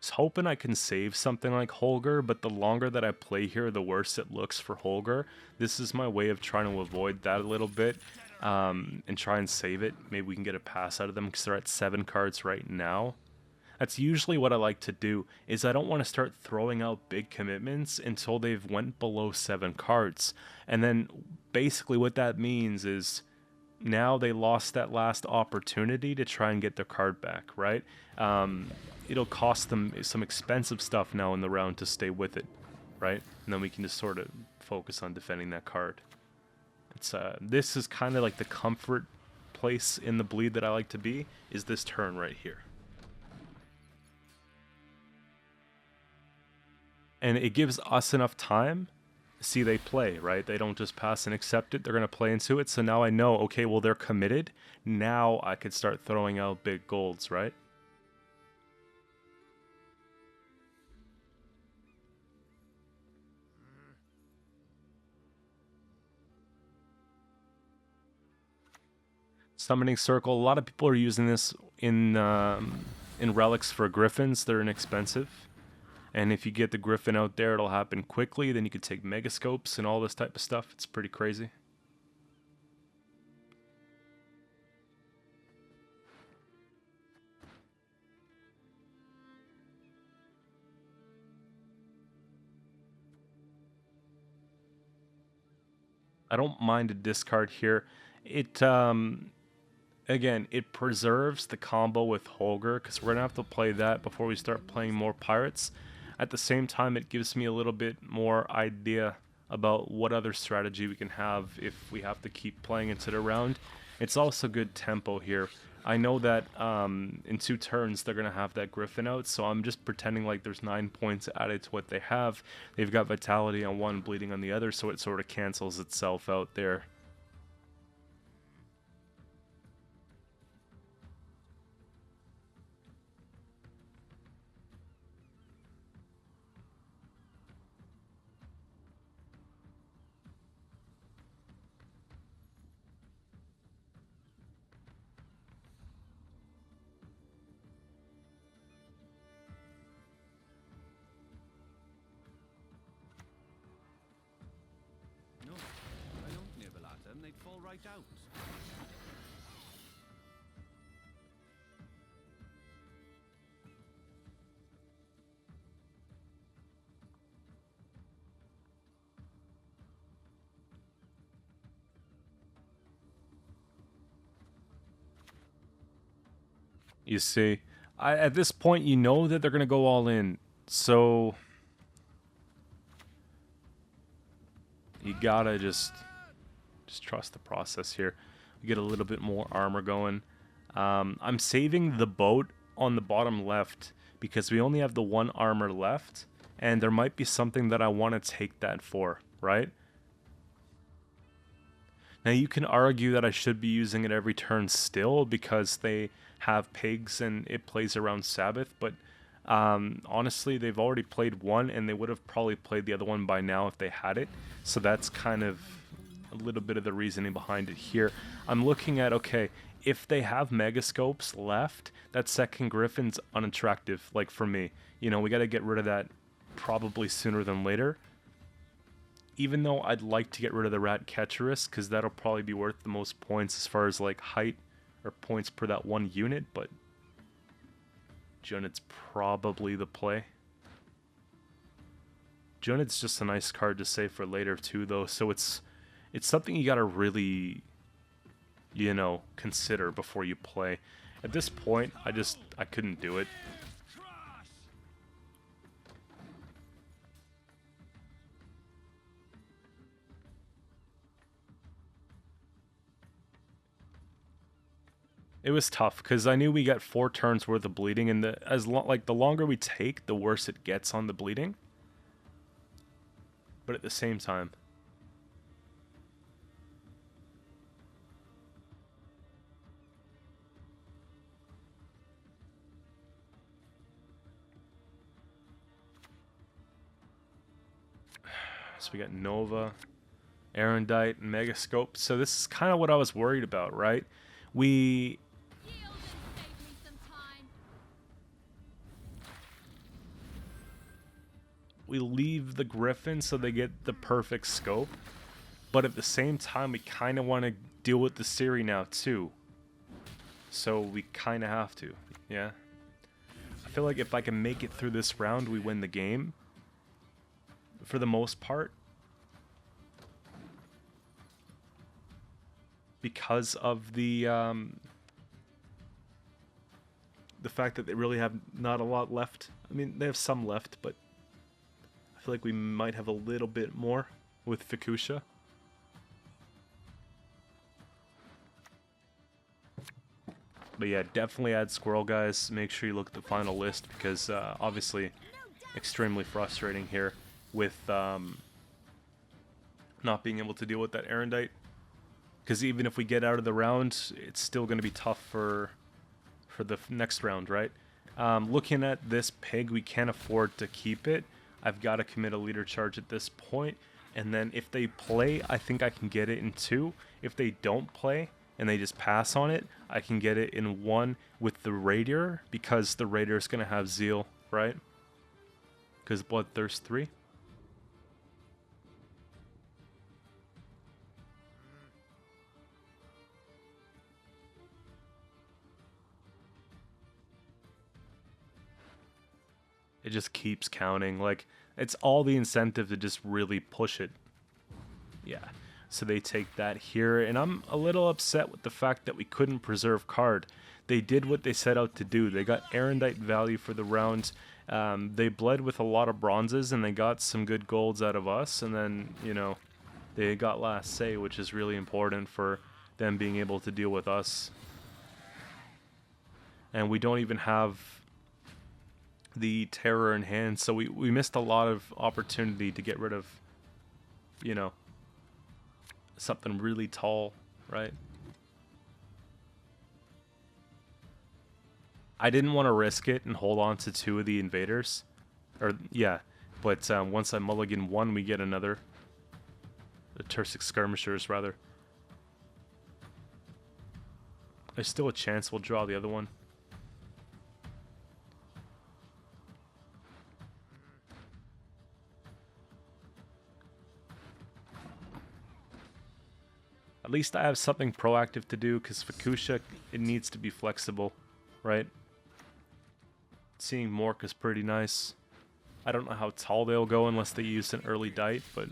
A: Was hoping I can save something like Holger, but the longer that I play here, the worse it looks for Holger. This is my way of trying to avoid that a little bit, and try and save it. Maybe we can get a pass out of them because they're at 7 cards right now. That's usually what I like to do, is I don't want to start throwing out big commitments until they've went below 7 cards. And then basically what that means is now they lost that last opportunity to try and get their card back, right? It'll cost them some expensive stuff now in the round to stay with it, right? And then we can just sort of focus on defending that card. It's this is kind of like the comfort place in the bleed that I like to be, is this turn right here. And it gives us enough time. See, they play, right? They don't just pass and accept it. They're going to play into it. So now I know, okay, well, they're committed. Now I could start throwing out big golds, right? Summoning Circle. A lot of people are using this in relics for griffins. They're inexpensive. And if you get the griffin out there, it'll happen quickly. Then you could take megascopes and all this type of stuff. It's pretty crazy. I don't mind a discard here. It again, it preserves the combo with Holger, because we're gonna have to play that before we start playing more pirates. At the same time, it gives me a little bit more idea about what other strategy we can have if we have to keep playing into the round. It's also good tempo here. I know that in 2 turns they're gonna have that griffin out, so I'm just pretending like there's 9 points added to what they have. They've got vitality on one, bleeding on the other, so it sort of cancels itself out there.
C: No, I don't nibble at them, they'd fall right out.
A: You see, at this point, you know that they're gonna go all in, so you gotta just trust the process here. We get a little bit more armor going. I'm saving the boat on the bottom left because we only have the 1 armor left, and there might be something that I want to take that for, right? Now you can argue that I should be using it every turn still because they have pigs and it plays around Sabbath, but honestly, they've already played one and they would have probably played the other one by now if they had it. So that's kind of a little bit of the reasoning behind it here. I'm looking at, okay, if they have megascopes left, that second griffin's unattractive, like for me. You know, we got to get rid of that probably sooner than later. Even though I'd like to get rid of the rat catcherist, because that'll probably be worth the most points as far as like height or points per that one unit, but Junit's probably the play. Junit's just a nice card to save for later too, though, so it's something you gotta really, you know, consider before you play. At this point, I couldn't do it. It was tough because I knew we got 4 turns worth of bleeding, and the longer we take, the worse it gets on the bleeding. But at the same time, so we got Nova, Aerondight, and Megascope. So this is kind of what I was worried about, right? We leave the Griffin so they get the perfect scope, but at the same time we kind of want to deal with the Siri now too. So we kind of have to, yeah. I feel like if I can make it through this round, we win the game. For the most part. Because of the fact that they really have not a lot left. I mean, they have some left, but I feel like we might have a little bit more with Fukusha. But yeah, definitely add Squirrel, guys. Make sure you look at the final list because obviously extremely frustrating here with not being able to deal with that Aerondight. Because even if we get out of the round, it's still going to be tough for the next round, right? Looking at this pig, we can't afford to keep it. I've got to commit a leader charge at this point. And then if they play, I think I can get it in 2. If they don't play and they just pass on it, I can get it in 1 with the Raider, because the Raider is going to have Zeal, right? Because Bloodthirst 3. It just keeps counting. Like, it's all the incentive to just really push it. Yeah. So they take that here. And I'm a little upset with the fact that we couldn't preserve card. They did what they set out to do. They got Aerondight value for the round. They bled with a lot of bronzes, and they got some good golds out of us. And then, you know, they got last say, which is really important for them being able to deal with us. And we don't even have the terror in hand, so we missed a lot of opportunity to get rid of, you know, something really tall, right? I didn't want to risk it and hold on to 2 of the invaders, or yeah, but once I mulligan 1, we get another, the Tursic skirmishers rather. There's still a chance we'll draw the other one. At least I have something proactive to do, because Fukusha, it needs to be flexible, right? Seeing Mork is pretty nice. I don't know how tall they'll go unless they use an early Dite, but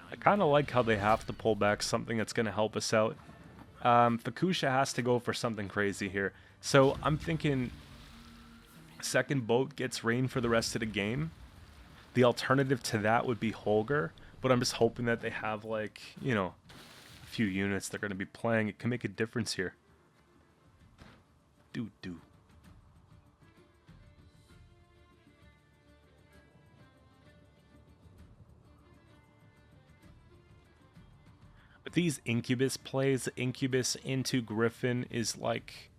A: I kind of like how they have to pull back something that's going to help us out. Fukusha has to go for something crazy here. So I'm thinking second boat gets rain for the rest of the game. The alternative to that would be Holger, but I'm just hoping that they have, like, you know, a few units they're going to be playing. It can make a difference here. Do. But these Incubus plays, Incubus into Griffin is like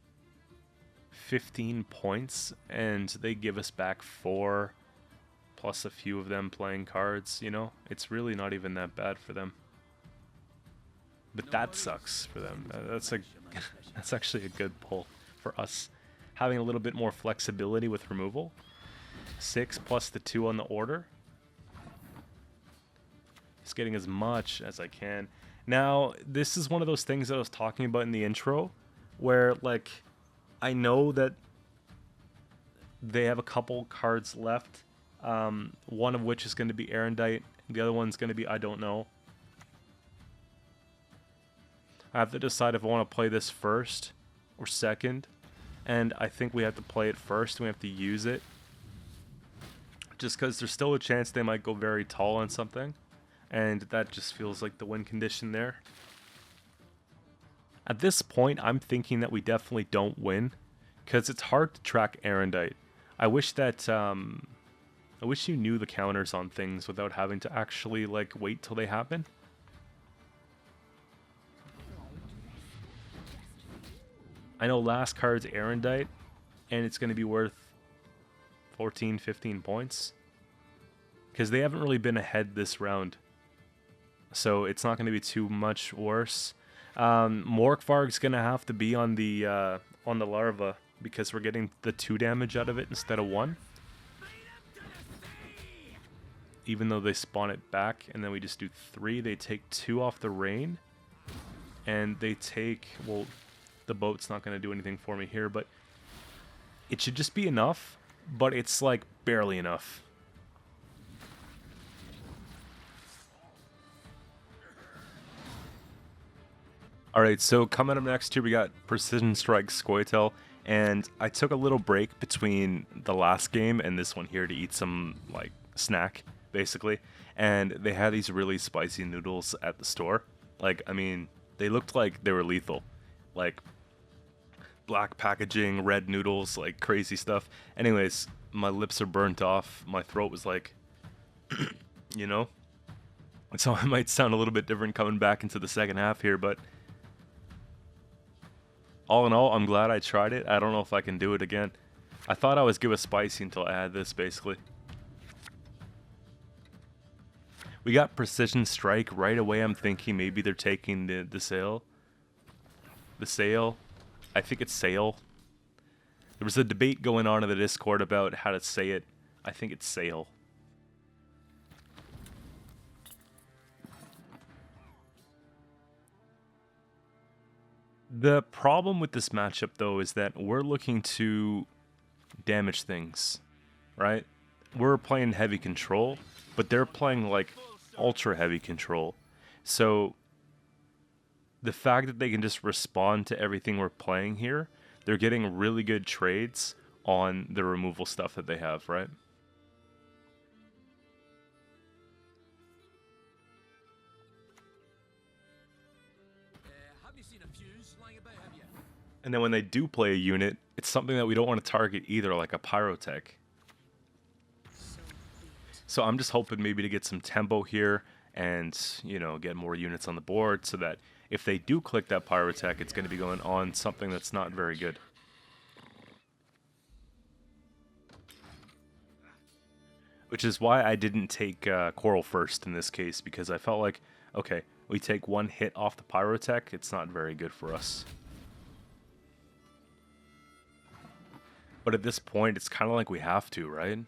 A: 15 points, and they give us back 4, plus a few of them playing cards, you know? It's really not even that bad for them. But that sucks for them. That's actually a good pull for us. Having a little bit more flexibility with removal. 6 plus the 2 on the order. Just getting as much as I can. Now, this is one of those things that I was talking about in the intro, where, like, I know that they have a couple cards left, one of which is going to be Aerondight, the other one's going to be I don't know. I have to decide if I want to play this first or second, and I think we have to play it first, and we have to use it, just because there's still a chance they might go very tall on something. And that just feels like the win condition there. At this point, I'm thinking that we definitely don't win, because it's hard to track Aerondight. I wish that I wish you knew the counters on things without having to actually, like, wait till they happen. I know last card's Aerondight, and it's going to be worth 14, 15 points, because they haven't really been ahead this round. So it's not going to be too much worse. Morkvarg's going to have to be on the larva, because we're getting the 2 damage out of it instead of 1. Even though they spawn it back, and then we just do 3. They take 2 off the rain. And they take... Well, the boat's not going to do anything for me here, but it should just be enough. But it's, like, barely enough. Alright, so coming up next here, we got Precision Strike Scoia'tael, and I took a little break between the last game and this one here to eat some, like, snack, basically, and they had these really spicy noodles at the store. Like, I mean, they looked like they were lethal. Like, black packaging, red noodles, like, crazy stuff. Anyways, my lips are burnt off, my throat was like, you know? So I might sound a little bit different coming back into the second half here, but... all in all, I'm glad I tried it. I don't know if I can do it again. I thought I was good with spicy until I had this, basically. We got Precision Strike right away. I'm thinking maybe they're taking the sail. The sail. I think it's sail. There was a debate going on in the Discord about how to say it. I think it's sail. The problem with this matchup, though, is that we're looking to damage things, right? We're playing heavy control, but they're playing, like, ultra heavy control. So the fact that they can just respond to everything we're playing here, they're getting really good trades on the removal stuff that they have, right? And then when they do play a unit, it's something that we don't want to target either, like a Pyrotech. So I'm just hoping maybe to get some tempo here and, you know, get more units on the board so that if they do click that Pyrotech, it's going to be going on something that's not very good. Which is why I didn't take Coral first in this case, because I felt like, okay, we take 1 hit off the Pyrotech, it's not very good for us. But at this point, it's kind of like we have to, right?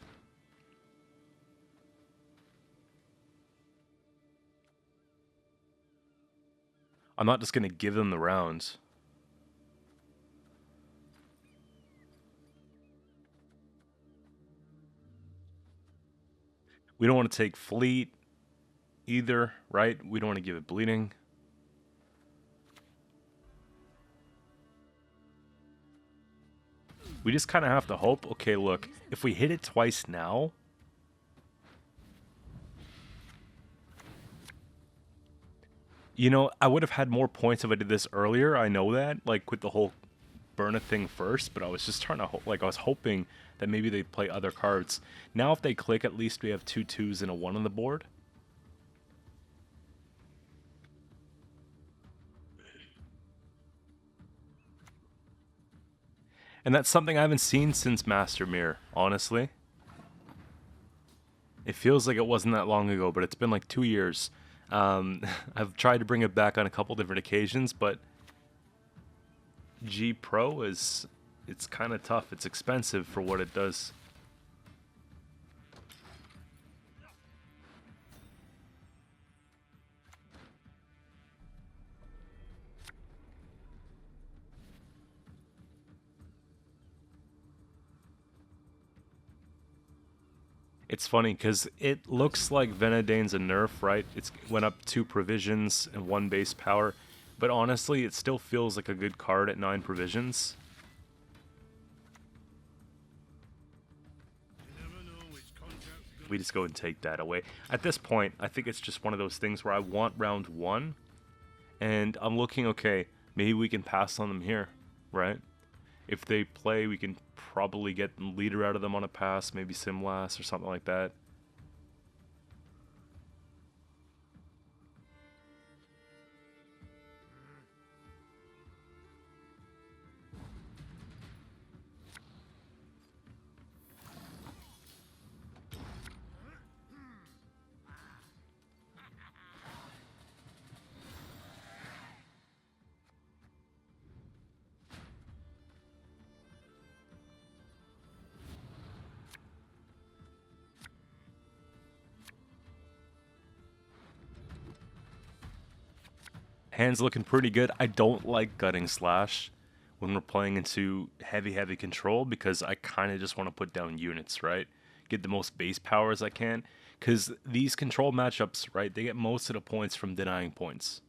A: I'm not just going to give them the rounds. We don't want to take Fleet either, right? We don't want to give it bleeding. We just kind of have to hope. Okay, look, if we hit it twice now, You know, I would have had more points if I did this earlier. I know that, like with the whole burn a thing first, but I was just trying to like I was hoping that maybe they'd play other cards. Now if they click, at least we have 2 2s and a 1 on the board. And that's something I haven't seen since Master Mirror, honestly. It feels like it wasn't that long ago, but it's been like 2 years. I've tried to bring it back on a couple different occasions, but G Pro it's kind of tough. It's expensive for what it does. It's funny because it looks like Venedane's a nerf, right? It's went up 2 provisions and 1 base power, but honestly, it still feels like a good card at 9 provisions. We just go and take that away. At this point, I think it's just one of those things where I want round 1, and I'm looking, okay, maybe we can pass on them here, right? If they play, we can probably get leader out of them on a pass, maybe Simlas or something like that. Hand's looking pretty good. I don't like Gutting Slash when we're playing into heavy control because I kind of just want to put down units, right? Get the most base power as I can. Because these control matchups, right, they get most of the points from denying points.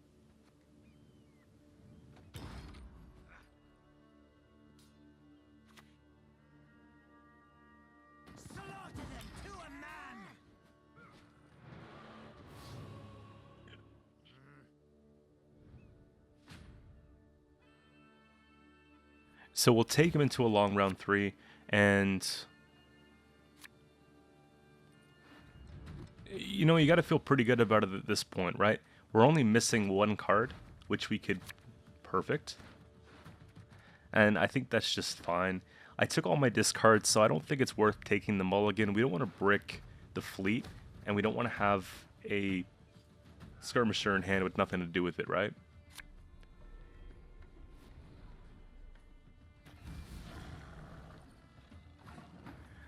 A: So we'll take him into a long round 3, and you know, you got to feel pretty good about it at this point, right? We're only missing 1 card, which we could perfect, and I think that's just fine. I took all my discards, so I don't think it's worth taking the mulligan. We don't want to brick the fleet, and we don't want to have a skirmisher in hand with nothing to do with it, right?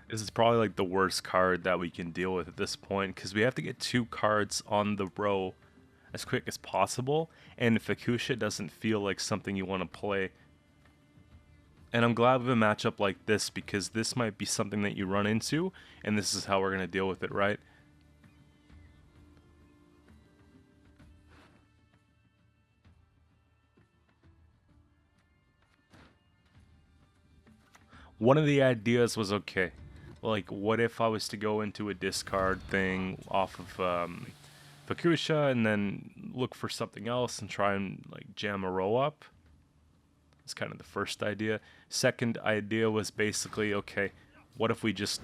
A: This is probably like the worst card that we can deal with at this point because we have to get 2 cards on the row as quick as possible, and Fuchsia doesn't feel like something you want to play. And I'm glad with a matchup like this because this might be something that you run into, and this is how we're going to deal with it, right? One of the ideas was, okay, like, what if I was to go into a discard thing off of Fuchsia and then look for something else and try and, like, jam a row up? It's kind of the first idea. Second idea was basically, okay, what if we just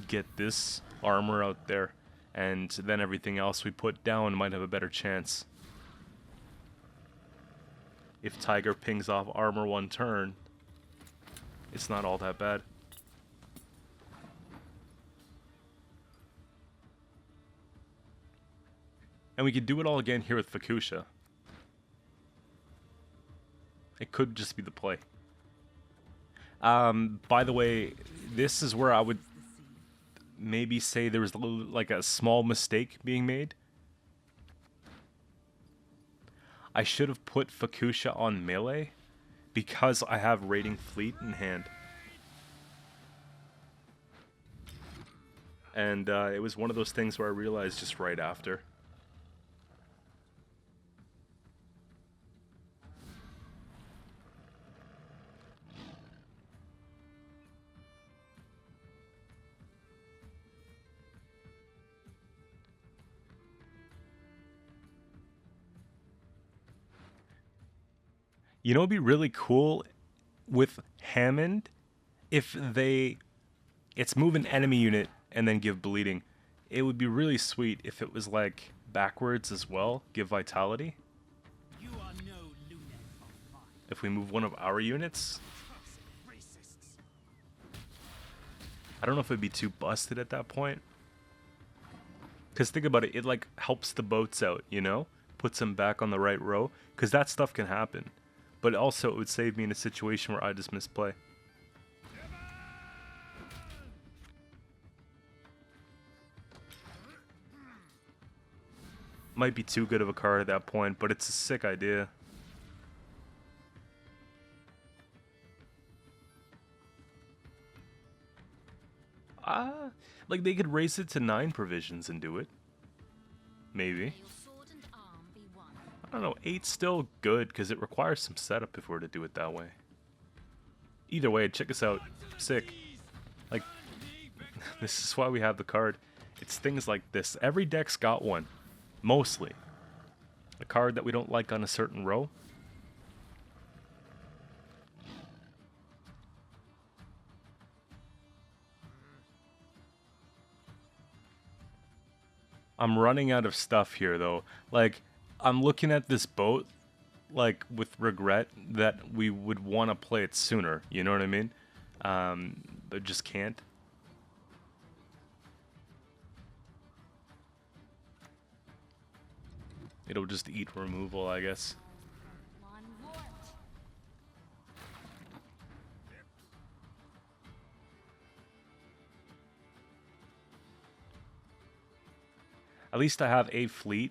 A: get this armor out there and then everything else we put down might have a better chance. If Tiger pings off armor 1 turn, it's not all that bad. And we could do it all again here with Fuchsia. It could just be the play. By the way, this is where I would maybe say there was like a small mistake being made. I should have put Fuchsia on melee because I have Raiding Fleet in hand. And it was one of those things where I realized just right after. You know, it'd be really cool with Hammond if it's move an enemy unit and then give bleeding. It would be really sweet if it was like backwards as well, give vitality.
C: You are no lunet of mine.
A: If we move one of our units,
C: Racists.
A: I don't know if it'd be too busted at that point. Because think about it, it like helps the boats out, you know? Puts them back on the right row. Because that stuff can happen. But also it would save me in a situation where I just misplay. Might be too good of a card at that point, but it's a sick idea. Like they could raise it to 9 provisions and do it. Maybe.
B: May your sword and arm be one.
A: I don't know, 8's still good because it requires some setup if we're to do it that way. Either way, check us out. Sick. Like, this is why we have the card. It's things like this. Every deck's got one. Mostly. A card that we don't like on a certain row. I'm running out of stuff here, though. Like, I'm looking at this boat, like, with regret that we would want to play it sooner. You know what I mean? But just can't. It'll just eat removal, I guess.
B: One warped.
A: At least I have a fleet.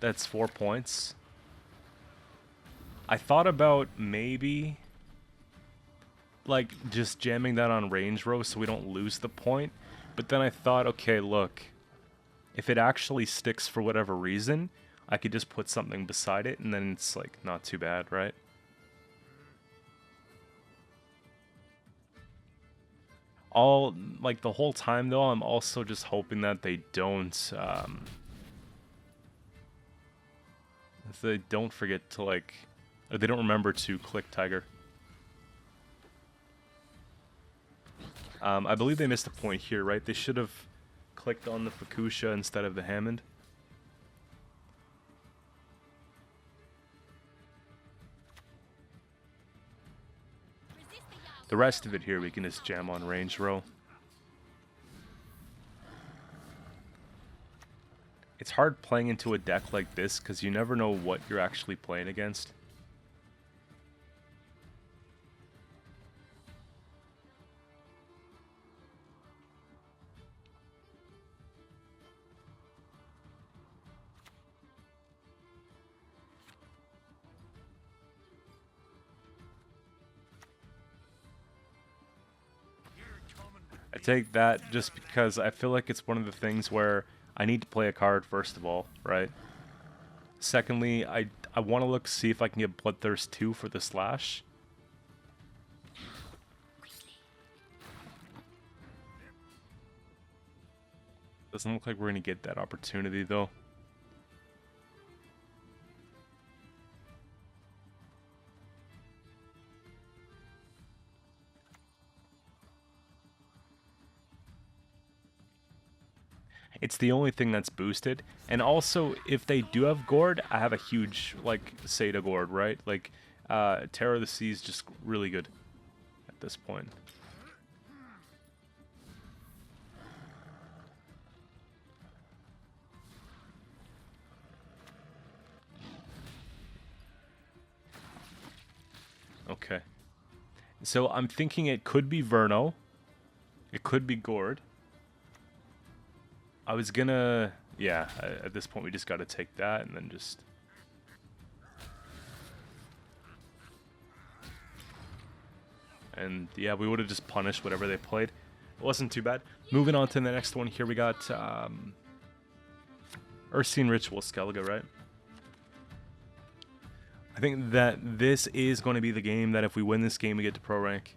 A: That's 4 points. I thought about maybe like just jamming that on range row so we don't lose the point. But then I thought, okay, look, if it actually sticks for whatever reason, I could just put something beside it and then it's like not too bad, right? All like the whole time though, I'm also just hoping that they don't forget to like, or they don't remember to click Tiger. I believe they missed a point here, right? They should have clicked on the Fukusha instead of the Hammond. The rest of it here we can just jam on range row. It's hard playing into a deck like this because you never know what you're actually playing against. I take that just because I feel like it's one of the things where I need to play a card first of all, right? Secondly, I want to see if I can get Bloodthirst 2 for the slash. Doesn't look like we're going to get that opportunity though. It's the only thing that's boosted. And also, if they do have Gourd, I have a huge, like, Seda Gourd, right? Like, Terror of the Sea is just really good at this point. Okay. So I'm thinking it could be Verno. It could be Gourd. I was gonna, yeah, at this point we just gotta take that and then just... And yeah, we would have just punished whatever they played. It wasn't too bad. Moving on to the next one here, we got Ursine Ritual Skellige, right? I think that this is going to be the game that if we win this game, we get to pro rank.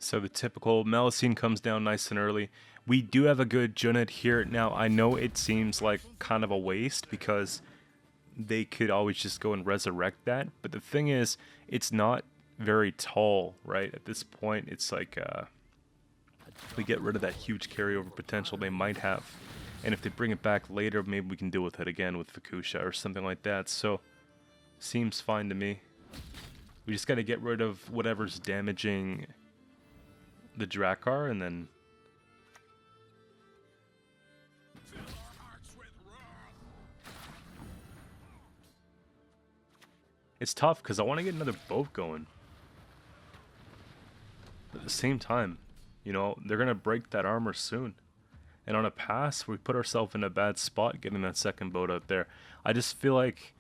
A: So the typical Melusine comes down nice and early. We do have a good Junit here. Now, I know it seems like kind of a waste because they could always just go and resurrect that. But the thing is, it's not very tall, right? At this point, it's like we get rid of that huge carryover potential they might have. And if they bring it back later, maybe we can deal with it again with Fukusha or something like that. So, seems fine to me. We just got to get rid of whatever's damaging the Drakkar, and then it's tough because I want to get another boat going. At the same time, you know, they're going to break that armor soon. And on a pass, we put ourselves in a bad spot getting that second boat out there. I just feel like...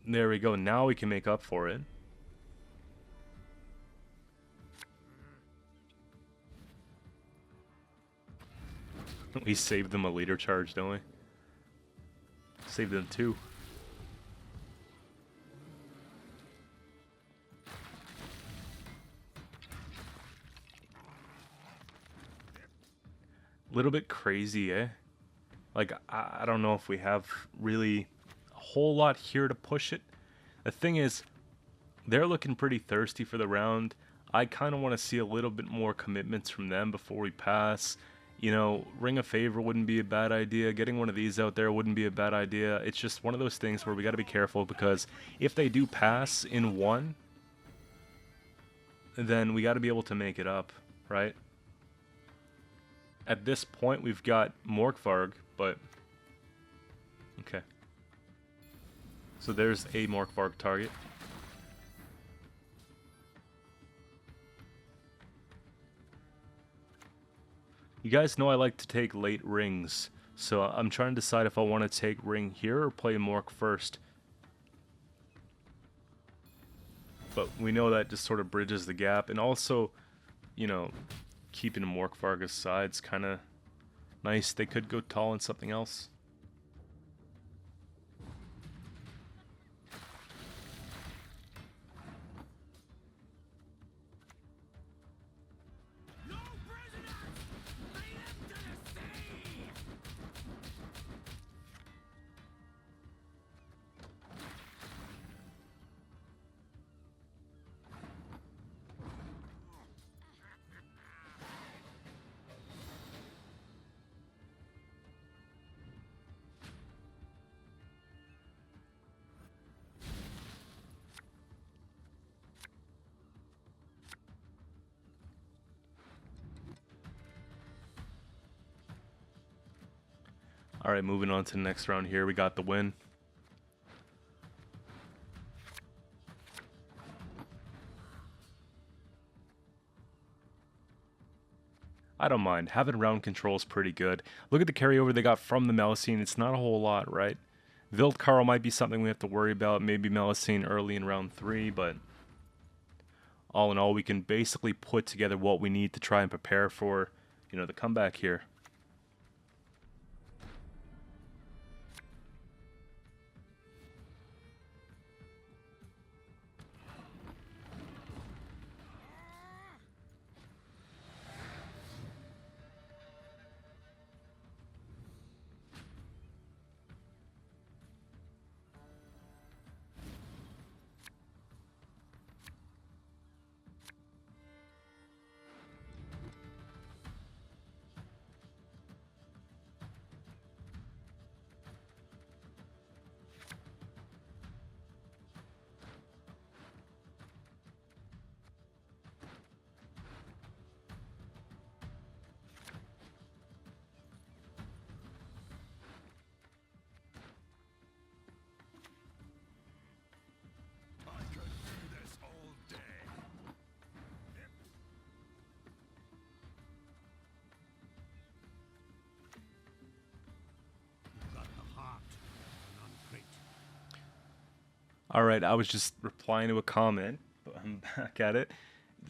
A: There we go. Now we can make up for it. We saved them a leader charge, don't we? Saved them two. Little bit crazy, eh? Like, I don't know if we have really a whole lot here to push it. The thing is, they're looking pretty thirsty for the round. I kind of want to see a little bit more commitments from them before we pass. You know, Ring of Favor wouldn't be a bad idea. Getting one of these out there wouldn't be a bad idea. It's just one of those things where we got to be careful, because if they do pass in one, then we got to be able to make it up, right? At this point, we've got Morkvarg, but... Okay. So there's a Morkvarg target. You guys know I like to take late rings, so I'm trying to decide if I want to take ring here or play Mork first. But we know that just sort of bridges the gap, and also, you know, keeping Morkvarg aside is kind of nice. They could go tall in something else. Alright, moving on to the next round here. We got the win. I don't mind. Having round control is pretty good. Look at the carryover they got from the Melusine. It's not a whole lot, right? Vildkarl might be something we have to worry about. Maybe Melusine early in round 3, but all in all, we can basically put together what we need to try and prepare for, you know, the comeback here. Alright, I was just replying to a comment, but I'm back at it.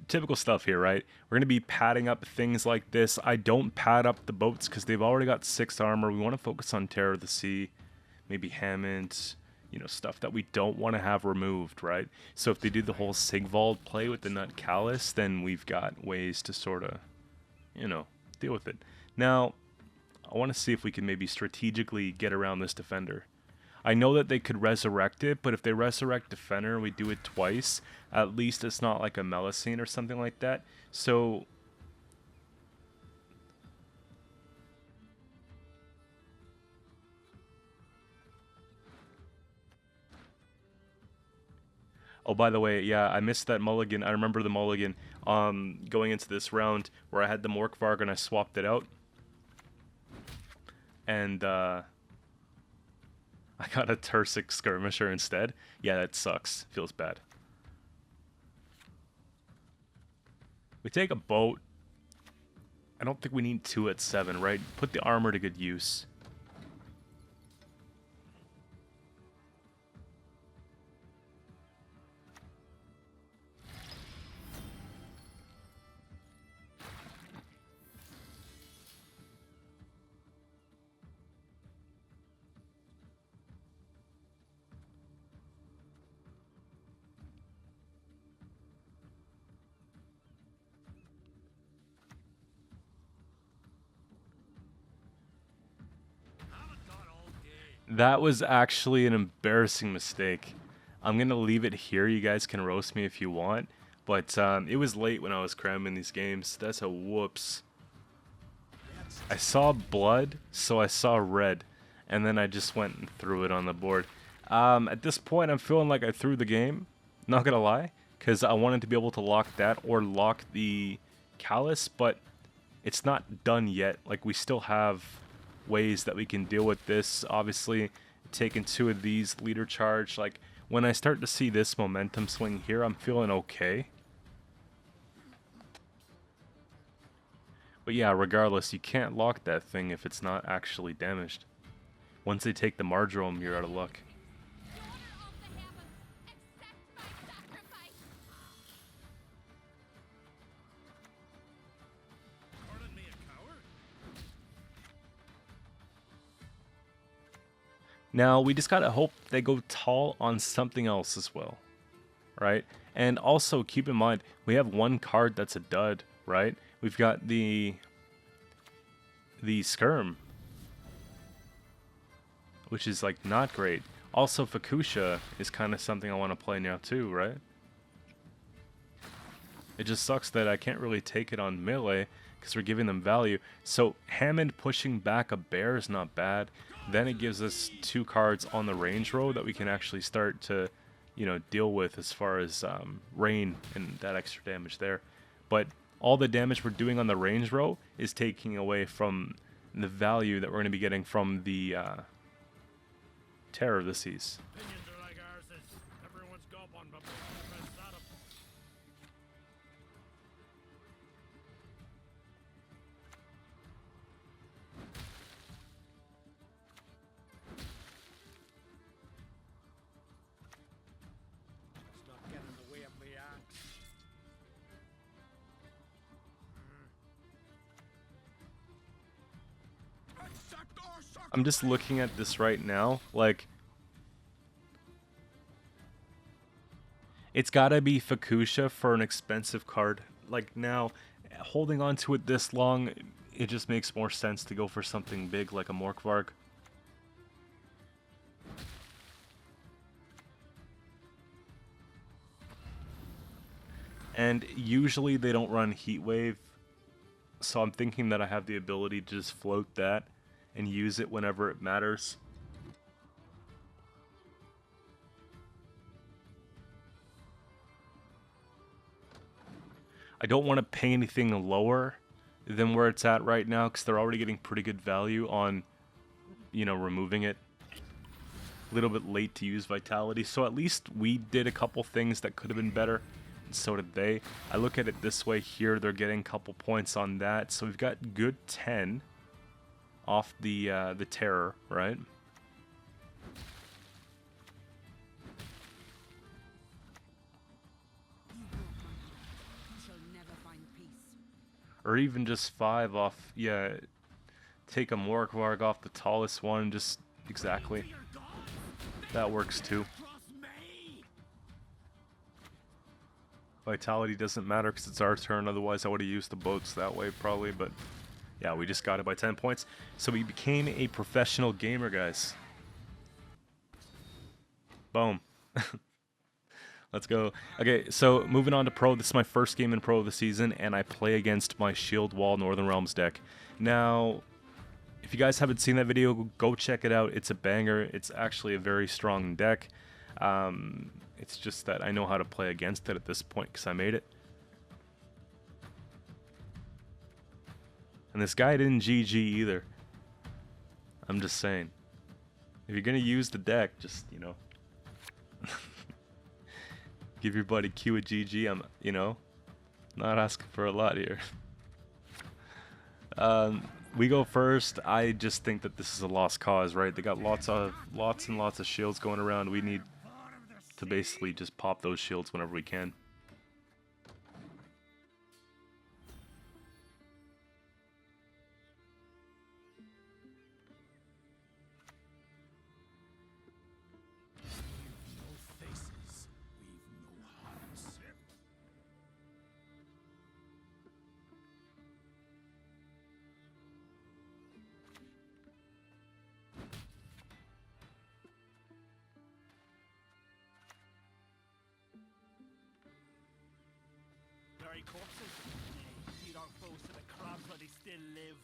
A: Typical stuff here, right? We're going to be padding up things like this. I don't pad up the boats because they've already got 6 armor. We want to focus on Terror of the Sea, maybe Hammond, you know, stuff that we don't want to have removed, right? So if they do the whole Sigvald play with the Nut Callus, then we've got ways to sort of, you know, deal with it. Now, I want to see if we can maybe strategically get around this defender. I know that they could resurrect it, but if they resurrect defender, we do it twice. At least it's not like a Melusine or something like that. So oh, by the way, yeah, I missed that mulligan. I remember the mulligan going into this round where I had the Morkvarg and I swapped it out. And I got a Tursic Skirmisher instead. Yeah, that sucks. Feels bad. We take a boat. I don't think we need 2 at 7, right? Put the armor to good use. That was actually an embarrassing mistake. I'm going to leave it here. You guys can roast me if you want. But it was late when I was cramming these games. That's a whoops. I saw blood, so I saw red. And then I just went and threw it on the board. At this point, I'm feeling like I threw the game. Not going to lie. Because I wanted to be able to lock that or lock the Callus. But it's not done yet. Like, we still have ways that we can deal with this. Obviously, taking 2 of these, leader charge. Like, when I start to see this momentum swing here, I'm feeling okay. But yeah, regardless, you can't lock that thing if it's not actually damaged. Once they take the Mardrome, you're out of luck. Now, we just gotta hope they go tall on something else as well, right? And also, keep in mind, we have 1 card that's a dud, right? We've got the Skirm, which is, like, not great. Also, Fukusha is kind of something I want to play now too, right? It just sucks that I can't really take it on melee because we're giving them value. So Hammond pushing back a bear is not bad. Then it gives us 2 cards on the range row that we can actually start to, you know, deal with as far as rain and that extra damage there. But all the damage we're doing on the range row is taking away from the value that we're going to be getting from the Terror of the Seas. I'm just looking at this right now, like, it's gotta be Fukusha for an expensive card. Like, now, holding on to it this long, it just makes more sense to go for something big like a Morkvarg. And usually they don't run Heatwave, so I'm thinking that I have the ability to just float that and use it whenever it matters. I don't want to pay anything lower than where it's at right now because they're already getting pretty good value on, you know, removing it. A little bit late to use Vitality, so at least we did a couple things that could have been better, and so did they. I look at it this way here, they're getting a couple points on that, so we've got good 10 off the Terror, right? Or even just 5 off, yeah, take a Morkvarg off the tallest one, just exactly. That works too. Vitality doesn't matter because it's our turn, otherwise I would have used the boats that way probably, but yeah, we just got it by 10 points. So we became a professional gamer, guys. Boom. Let's go. Okay, so moving on to Pro. This is my first game in Pro of the season, and I play against my Shield Wall Northern Realms deck. Now, if you guys haven't seen that video, go check it out. It's a banger. It's actually a very strong deck. It's just that I know how to play against it at this point because I made it. And this guy didn't GG either. I'm just saying. If you're going to use the deck, just, you know, give your buddy Q a GG. I'm, you know, not asking for a lot here. We go first. I just think that this is a lost cause, right? They got lots and lots of shields going around. We need to basically just pop those shields whenever we can.
D: Corpses. Feed our foes to the crabs while they still live.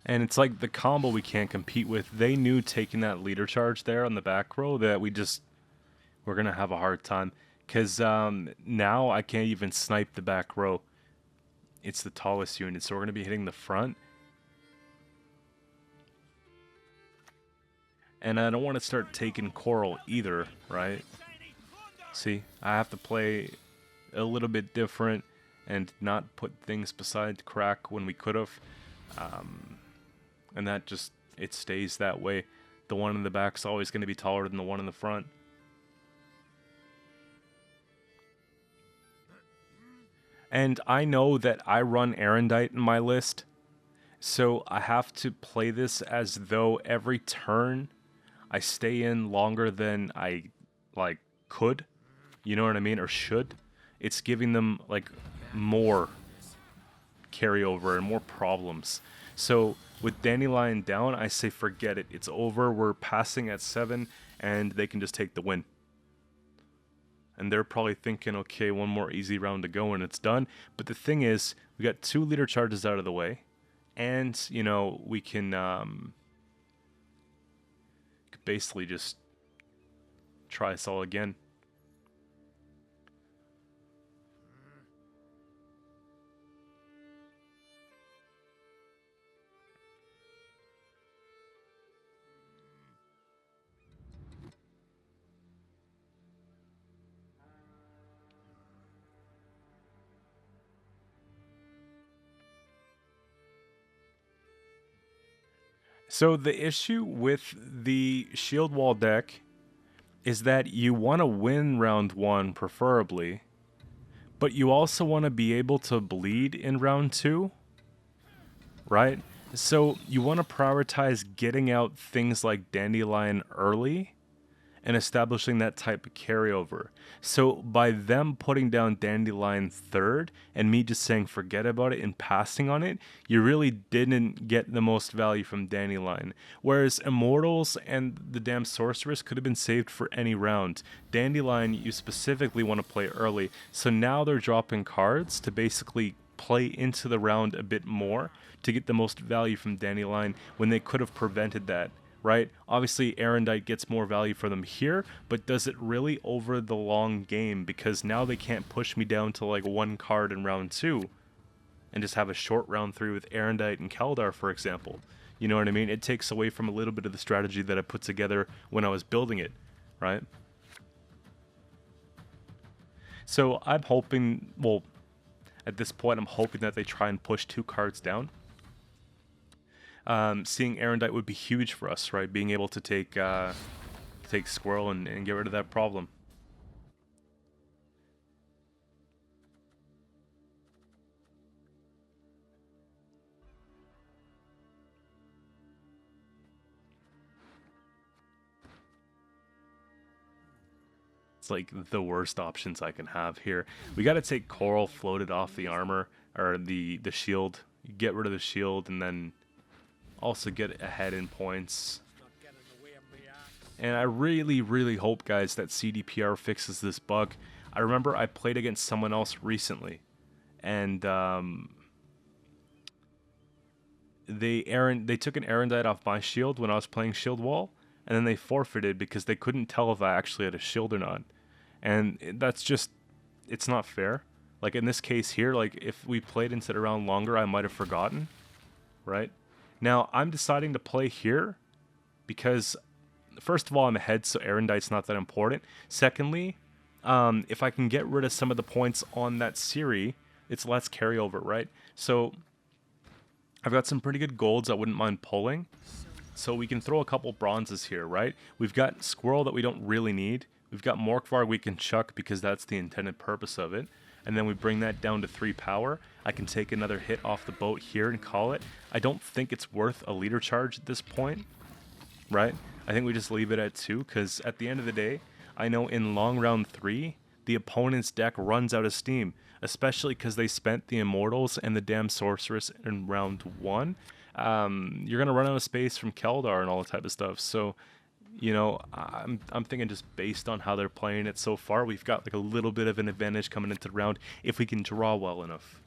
A: And it's like the combo we can't compete with. They knew taking that leader charge there on the back row that we're gonna have a hard time. Cause now I can't even snipe the back row. It's the tallest unit, so we're gonna be hitting the front. And I don't want to start taking coral either, right? See, I have to play a little bit different and not put things beside crack when we could have. And that just, it stays that way. The one in the back is always going to be taller than the one in the front. And I know that I run Aerondight in my list, so I have to play this as though every turn I stay in longer than I, like, could. You know what I mean? Or should. It's giving them, like, more carryover and more problems. So, with Dandelion down, I say forget it. It's over. We're passing at 7, and they can just take the win. And they're probably thinking, okay, one more easy round to go, and it's done. But the thing is, we got 2 leader charges out of the way. And, you know, we can basically just try this all again. So the issue with the shield wall deck is that you want to win round 1 preferably, but you also want to be able to bleed in round 2, right? So you want to prioritize getting out things like Dandelion early and establishing that type of carryover. So by them putting down Dandelion 3rd and me just saying forget about it and passing on it, you really didn't get the most value from Dandelion. Whereas Immortals and the damn Sorceress could have been saved for any round. Dandelion you specifically want to play early. So now they're dropping cards to basically play into the round a bit more to get the most value from Dandelion when they could have prevented that. Right? Obviously, Aerondight gets more value for them here, but does it really over the long game? Because now they can't push me down to like 1 card in round 2 and just have a short round 3 with Aerondight and Kaldar, for example. You know what I mean? It takes away from a little bit of the strategy that I put together when I was building it, right? So I'm hoping, well, at this point, I'm hoping that they try and push 2 cards down. Seeing Aerondight would be huge for us, right? Being able to take Squirrel and get rid of that problem. It's like the worst options I can have here. We got to take Coral floated off the armor, or the shield. Get rid of the shield, and then also get ahead in points. And I really, really hope, guys, that CDPR fixes this bug. I remember I played against someone else recently, and they took an Aerondight off my shield when I was playing shield wall, and then they forfeited because they couldn't tell if I actually had a shield or not. And that's just, it's not fair. Like in this case here, like if we played into the round longer, I might have forgotten, right? Now I'm deciding to play here because, first of all, I'm ahead, so Aerondight's not that important. Secondly, if I can get rid of some of the points on that Siri, it's less carryover, right? So I've got some pretty good golds I wouldn't mind pulling. So we can throw a couple bronzes here, right? We've got Squirrel that we don't really need. We've got Morkvar we can chuck because that's the intended purpose of it. And then we bring that down to 3 power. I can take another hit off the boat here and call it. I don't think it's worth a leader charge at this point, right? I think we just leave it at 2 because at the end of the day, I know in long round 3, the opponent's deck runs out of steam, especially because they spent the Immortals and the damn Sorceress in round 1. You're going to run out of space from Keldar and all that type of stuff. So, you know, I'm thinking just based on how they're playing it so far, we've got like a little bit of an advantage coming into the round if we can draw well enough.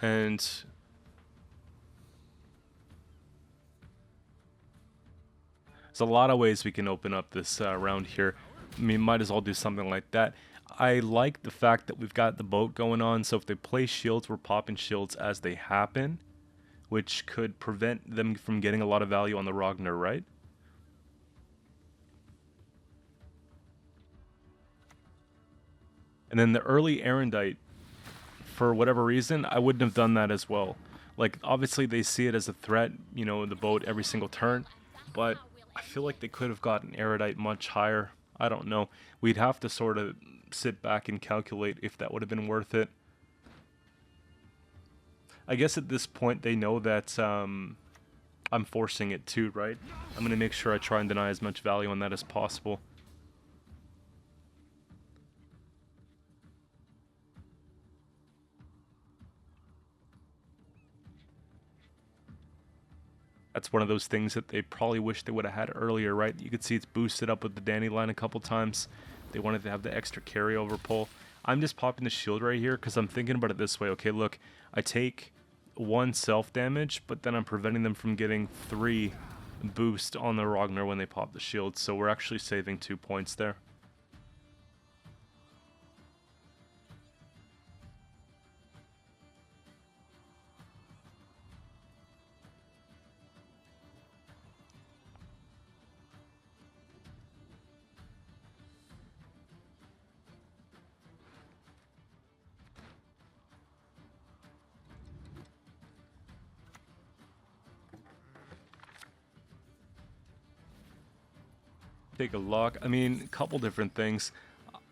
A: And there's a lot of ways we can open up this round here. I mean, might as well do something like that. I like the fact that we've got the boat going on, so if they play shields, we're popping shields as they happen, which could prevent them from getting a lot of value on the Ragnar, right? And then the early Aerondight, for whatever reason, I wouldn't have done that as well. Like, obviously they see it as a threat, you know, in the boat every single turn, but I feel like they could have gotten Aerondight much higher. I don't know. We'd have to sort of sit back and calculate if that would have been worth it. I guess at this point they know that I'm forcing it too, right? I'm going to make sure I try and deny as much value on that as possible. That's one of those things that they probably wish they would have had earlier, right? You can see it's boosted up with the Dandelion a couple times. They wanted to have the extra carryover pull. I'm just popping the shield right here because I'm thinking about it this way. Okay, look, I take 1 self-damage, but then I'm preventing them from getting 3 boost on the Ragnar when they pop the shield. So we're actually saving 2 points there. Take a look. I mean, a couple different things.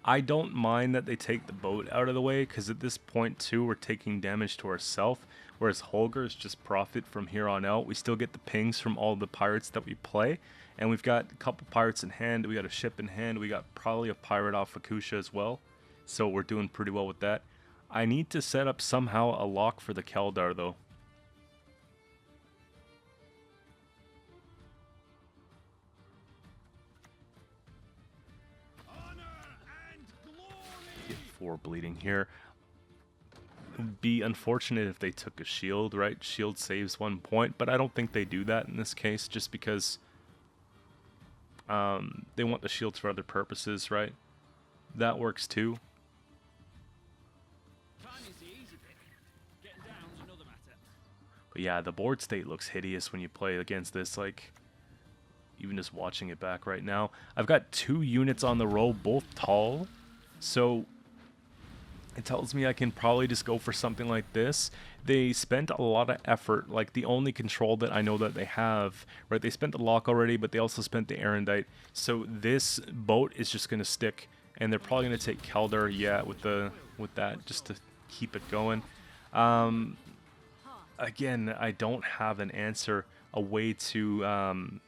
A: I don't mind that they take the boat out of the way, because at this point too, we're taking damage to ourselves, whereas Holger's just profit from here on out. We still get the pings from all the pirates that we play, and we've got a couple pirates in hand, we got a ship in hand, we got probably a pirate off Fukusha as well, so we're doing pretty well with that. I need to set up somehow a lock for the Keldar though. Get 4 bleeding here. It'd be unfortunate if they took a shield, right? Shield saves 1 point, but I don't think they do that in this case, just because They want the shields for other purposes, right? That works too.
C: Climbing's the easy bit. Getting down's another matter.
A: But yeah, the board state looks hideous when you play against this, like, even just watching it back right now. I've got 2 units on the row, both tall, so it tells me I can probably just go for something like this. They spent a lot of effort, like the only control that I know that they have, right? They spent the lock already, but they also spent the Aerondight. So this boat is just going to stick, and they're probably going to take Keldar, yeah, with that, just to keep it going. Again, I don't have an answer, a way to...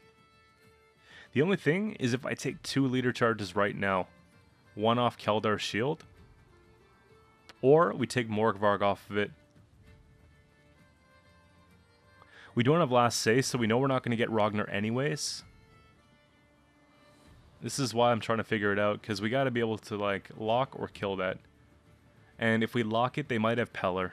A: The only thing is if I take 2 leader charges right now, 1 off Keldar's shield, or we take Morkvarg off of it. We don't have last say, so we know we're not going to get Ragnar anyways. This is why I'm trying to figure it out, because we got to be able to like lock or kill that. And if we lock it, they might have Peller.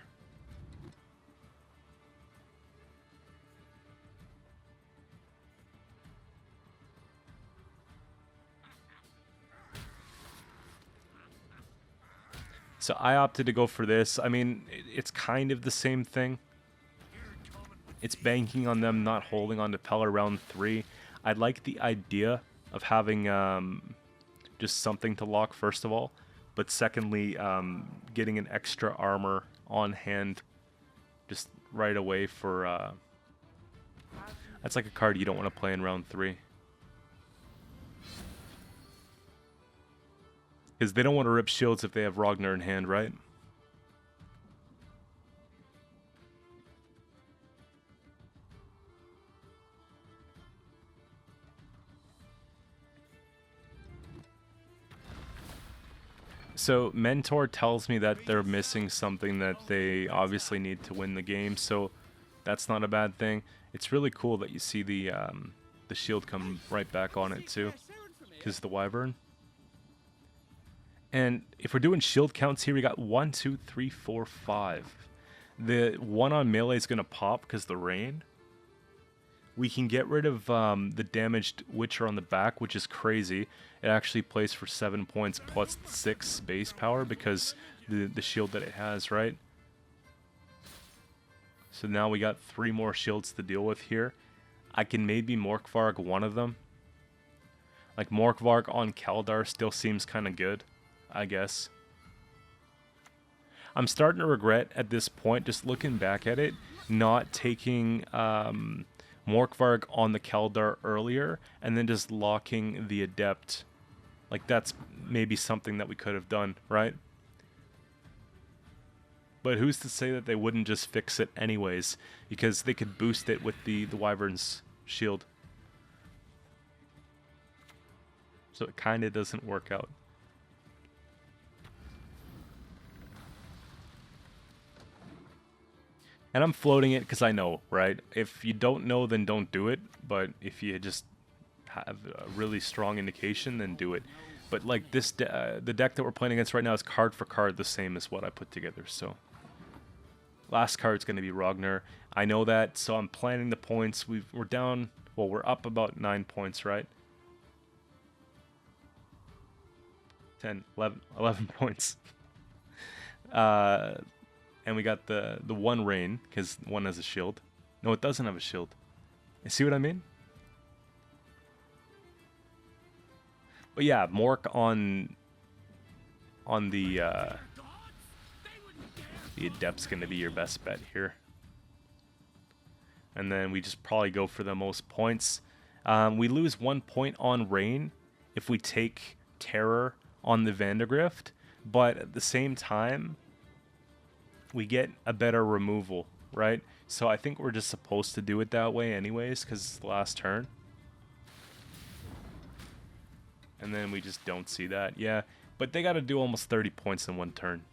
A: So I opted to go for this. I mean, it's kind of the same thing. It's banking on them not holding on to Peller round 3. I like the idea of having just something to lock, first of all. But secondly, getting an extra armor on hand just right away for... that's like a card you don't want to play in round 3. Because they don't want to rip shields if they have Ragnar in hand, right? So Mentor tells me that they're missing something that they obviously need to win the game, so that's not a bad thing. It's really cool that you see the shield come right back on it too, because the Wyvern. And if we're doing shield counts here, we got 1, 2, 3, 4, 5. The one on melee is going to pop because the rain. We can get rid of the damaged Witcher on the back, which is crazy. It actually plays for 7 points plus 6 base power because the shield that it has, right? So now we got 3 more shields to deal with here. I can maybe Morkvarg one of them. Like Morkvarg on Keldar still seems kind of good, I guess. I'm starting to regret at this point, just looking back at it, not taking Morkvarg on the Keldar earlier and then just locking the Adept. Like, that's maybe something that we could have done, right? But who's to say that they wouldn't just fix it anyways? Because they could boost it with the Wyvern's shield. So it kind of doesn't work out. And I'm floating it because I know, right? If you don't know, then don't do it. But if you just have a really strong indication, then do it. But like this, the deck that we're playing against right now is card for card the same as what I put together. So last card's going to be Ragnar. I know that, so I'm planning the points. We're down, well, we're up about 9 points, right? 10, 11 points. And we got the one rain, because one has a shield. No, it doesn't have a shield. You see what I mean? But yeah, Mork on the Adept's going to be your best bet here. And then we just probably go for the most points. We lose 1 point on Rain if we take Terror on the Vandergrift. But at the same time, we get a better removal, right? So I think we're just supposed to do it that way anyways, because it's the last turn. And then we just don't see that. Yeah, but they got to do almost 30 points in one turn.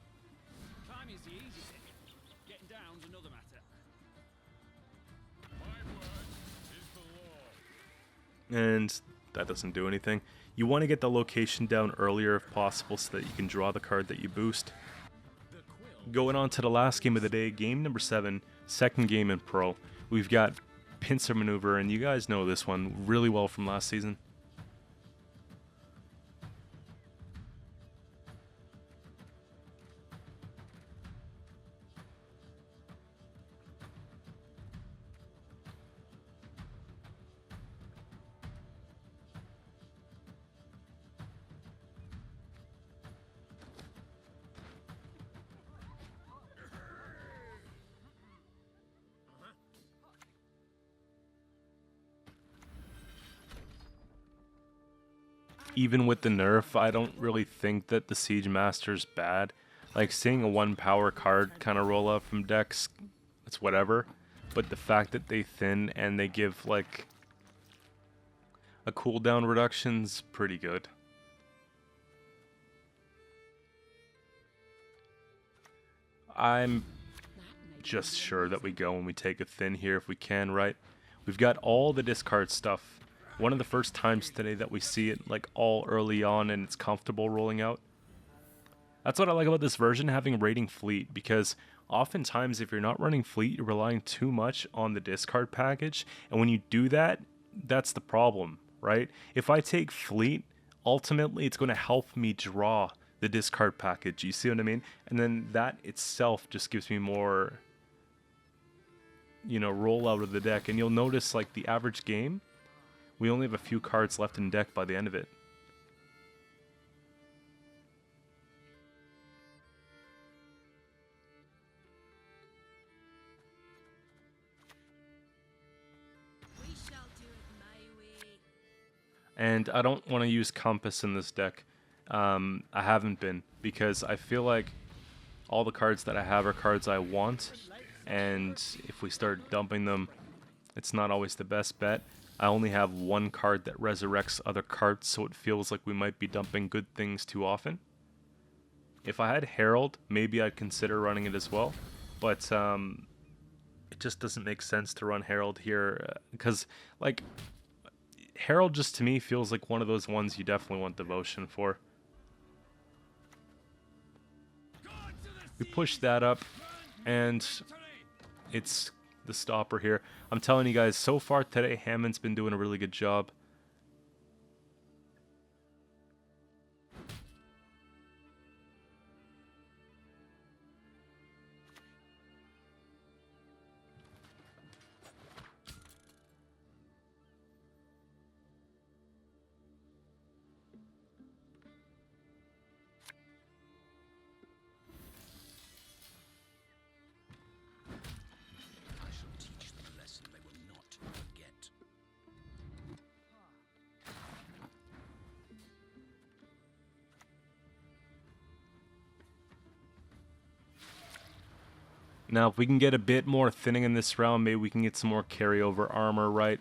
C: Climbing's the easy bit. Getting down's another matter.
A: And that doesn't do anything. You want to get the location down earlier if possible so that you can draw the card that you boost. Going on to the last game of the day, game number 7, second game in Pro. We've got Pincer Maneuver, and you guys know this one really well from last season. even with the nerf, I don't really think that the Siege Master's bad. Like, seeing a 1 power card kind of roll out from decks, it's whatever. But the fact that they thin and they give, like, a cooldown reduction's pretty good. I'm just sure that we go and we take a thin here if we can, right? We've got all the discard stuff. One of the first times today that we see it, like, all early on and it's comfortable rolling out. That's what I like about this version, having Raiding Fleet, because oftentimes if you're not running Fleet, you're relying too much on the discard package, and when you do that, that's the problem, right? If I take Fleet, ultimately it's going to help me draw the discard package, you see what I mean? And then that itself just gives me more, you know, roll out of the deck, and you'll notice, like, the average game, we only have a few cards left in deck by the end of it. And I don't want to use Compass in this deck. I haven't been, because I feel like all the cards that I have are cards I want, and if we start dumping them, it's not always the best bet. I only have one card that resurrects other cards, so it feels like we might be dumping good things too often. If I had Herald, maybe I'd consider running it as well, but it just doesn't make sense to run Herald here, because, like, Herald just to me feels like one of those ones you definitely want Devotion for. We push that up, and it's the stopper here. I'm telling you guys, so far today, Hammond's been doing a really good job. Now, if we can get a bit more thinning in this round, maybe we can get some more carryover armor, right?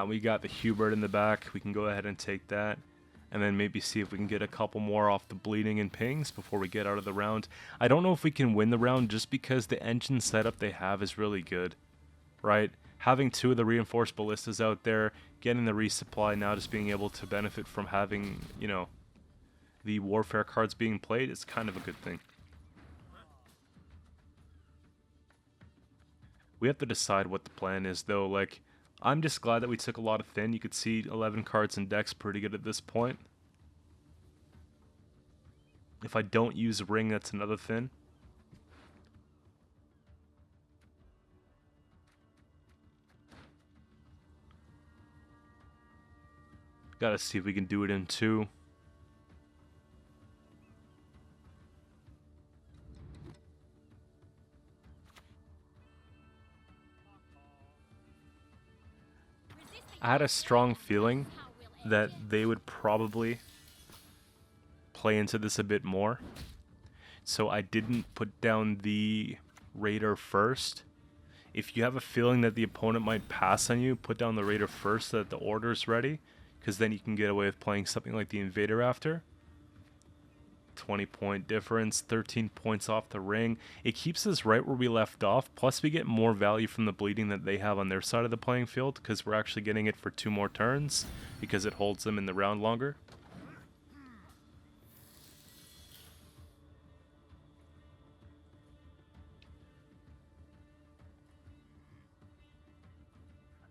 A: We got the Hubert in the back. We can go ahead and take that. And then maybe see if we can get a couple more off the bleeding and pings before we get out of the round. I don't know if we can win the round just because the engine setup they have is really good, right? Having 2 of the reinforced ballistas out there, getting the resupply, now just being able to benefit from having, you know, the warfare cards being played is kind of a good thing. We have to decide what the plan is, though. Like, I'm just glad that we took a lot of thin. You could see 11 cards in decks pretty good at this point. If I don't use Ring, that's another thin. Gotta see if we can do it in 2. I had a strong feeling that they would probably play into this a bit more, so I didn't put down the Raider first. If you have a feeling that the opponent might pass on you, put down the Raider first so that the order's ready, because then you can get away with playing something like the Invader after. 20-point difference, 13 points off the ring. It keeps us right where we left off, plus we get more value from the bleeding that they have on their side of the playing field, because we're actually getting it for 2 more turns, because it holds them in the round longer.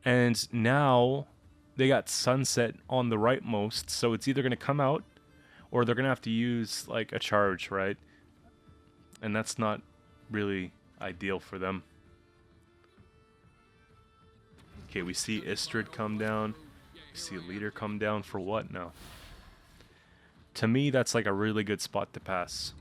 A: And now they got Sunset on the rightmost, so it's either going to come out or they're going to have to use, like, a charge, right? And that's not really ideal for them. Okay, we see Istrid come down. We see Leader come down for what now? To me, that's like a really good spot to pass.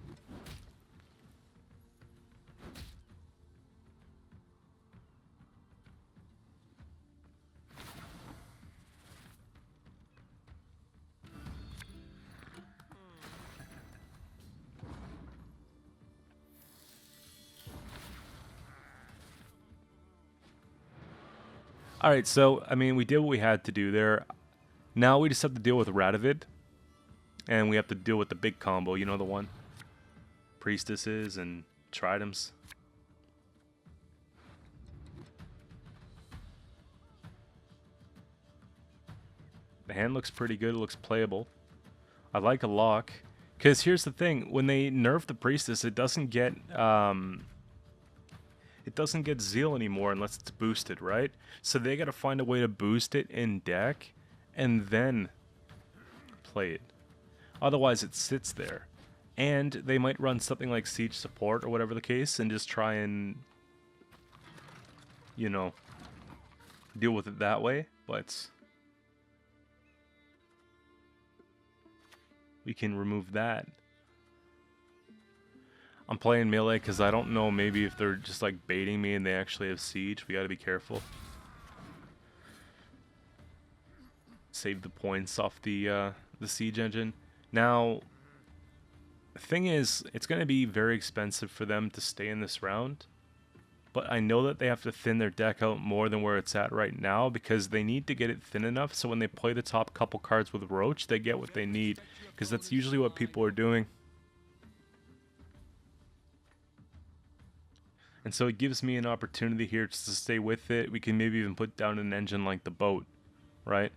A: Alright, so, I mean, we did what we had to do there. Now we just have to deal with Radovid. And we have to deal with the big combo, you know the one? Priestesses and Tridems. The hand looks pretty good, it looks playable. I like a lock. Because here's the thing, when they nerf the Priestess, it doesn't get Zeal anymore unless it's boosted, right? So they gotta find a way to boost it in deck and then play it. Otherwise it sits there. And they might run something like Siege Support or whatever the case and just try and, you know, deal with it that way. But we can remove that. I'm playing melee because I don't know maybe if they're just like baiting me and they actually have siege. We gotta be careful. Save the points off the siege engine. Now, the thing is, it's gonna be very expensive for them to stay in this round. But I know that they have to thin their deck out more than where it's at right now because they need to get it thin enough so when they play the top couple cards with Roach, they get what they need. Because that's usually what people are doing. And so it gives me an opportunity here just to stay with it. We can maybe even put down an engine like the boat, right?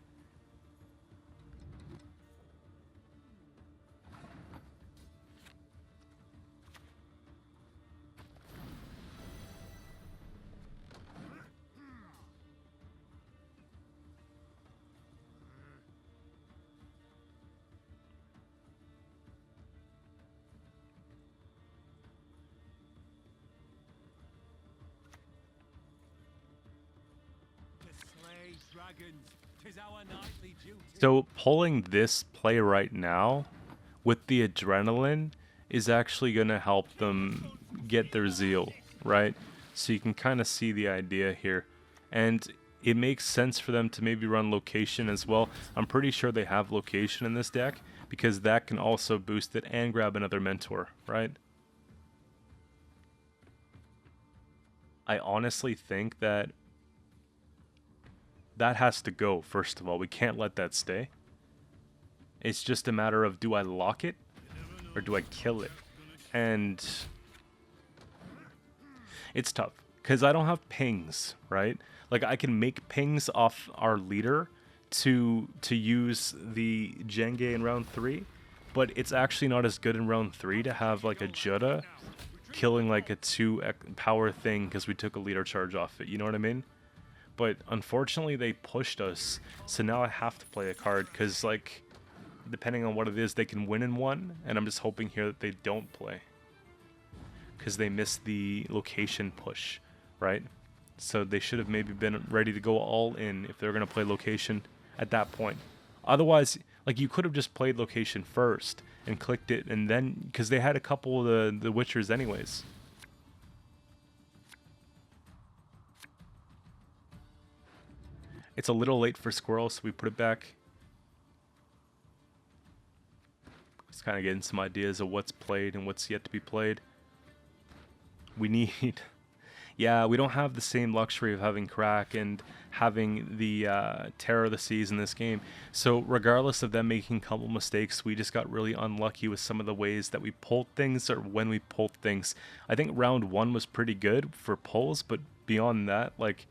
A: So pulling this play right now with the adrenaline is actually going to help them get their zeal, right? So you can kind of see the idea here. And it makes sense for them to maybe run location as well. I'm pretty sure they have location in this deck because that can also boost it and grab another mentor, right? I honestly think that has to go, first of all. We can't let that stay. It's just a matter of, do I lock it or do I kill it? And it's tough because I don't have pings, right? Like I can make pings off our leader to use the Jenge in round 3, but it's actually not as good in round 3 to have like a Jutta killing like a 2 power thing because we took a leader charge off it, you know what I mean? But unfortunately they pushed us, so now I have to play a card because like depending on what it is they can win in one, and I'm just hoping here that they don't play because they missed the location push, right? So they should have maybe been ready to go all in if they're going to play location at that point. Otherwise, like you could have just played location first and clicked it, and then because they had a couple of the Witchers anyways. It's a little late for Squirrel, so we put it back. Just kind of getting some ideas of what's played and what's yet to be played. We need... Yeah, we don't have the same luxury of having Crack and having the Terror of the Seas in this game. So regardless of them making a couple mistakes, we just got really unlucky with some of the ways that we pulled things or when we pulled things. I think round 1 was pretty good for pulls, but beyond that, like...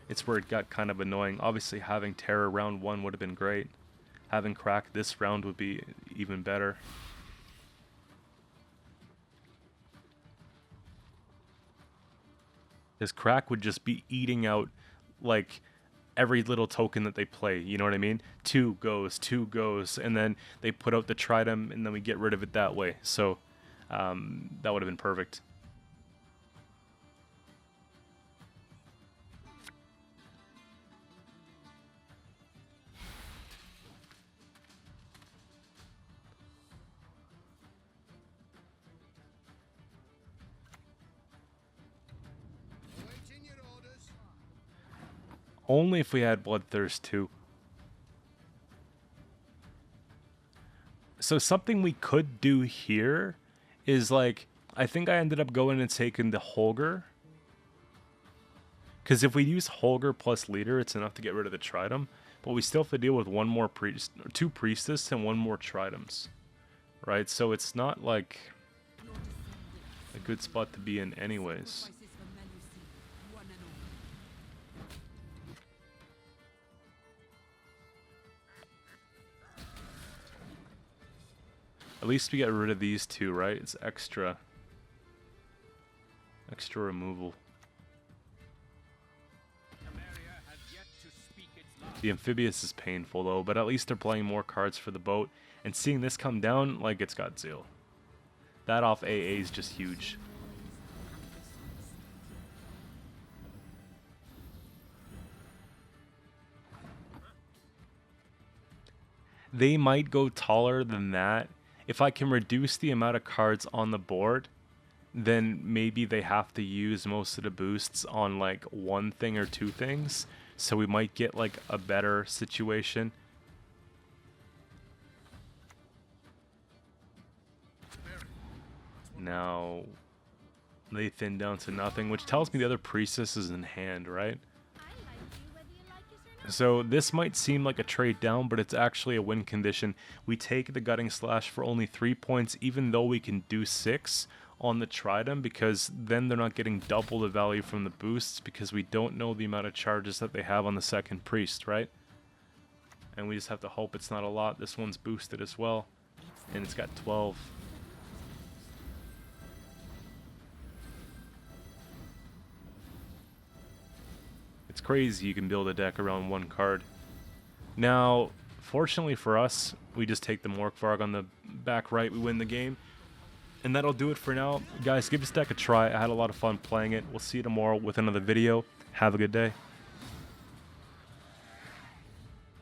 A: it's where it got kind of annoying. Obviously, having Terror round 1 would have been great. Having Crack this round would be even better. Because Crack would just be eating out, like, every little token that they play. You know what I mean? 2 goes, and then they put out the Tridem, and then we get rid of it that way. So, that would have been perfect. Only if we had Bloodthirst too. So something we could do here is like, I think I ended up going and taking the Holger. Because if we use Holger plus Leader, it's enough to get rid of the Tridem. But we still have to deal with one more priest, or 2 Priestess and 1 more Tridems. Right? So it's not like a good spot to be in anyways. At least we get rid of these 2, right? It's extra removal. The Amphibious is painful though, but at least they're playing more cards for the boat. And seeing this come down, like, it's got Zeal. That off AA is just huge. They might go taller than that. If I can reduce the amount of cards on the board, then maybe they have to use most of the boosts on like 1 thing or 2 things. So we might get like a better situation. Now they thin down to nothing, which tells me the other Priestess is in hand, right? So this might seem like a trade down, but it's actually a win condition. We take the Gutting Slash for only 3 points, even though we can do 6 on the Tridem, because then they're not getting double the value from the boosts, because we don't know the amount of charges that they have on the second Priest, right? And we just have to hope it's not a lot. This one's boosted as well, and it's got 12. It's crazy you can build a deck around 1 card. Now, fortunately for us, we just take the Morkvarg on the back right, we win the game. And that'll do it for now. Guys, give this deck a try. I had a lot of fun playing it. We'll see you tomorrow with another video. Have a good day.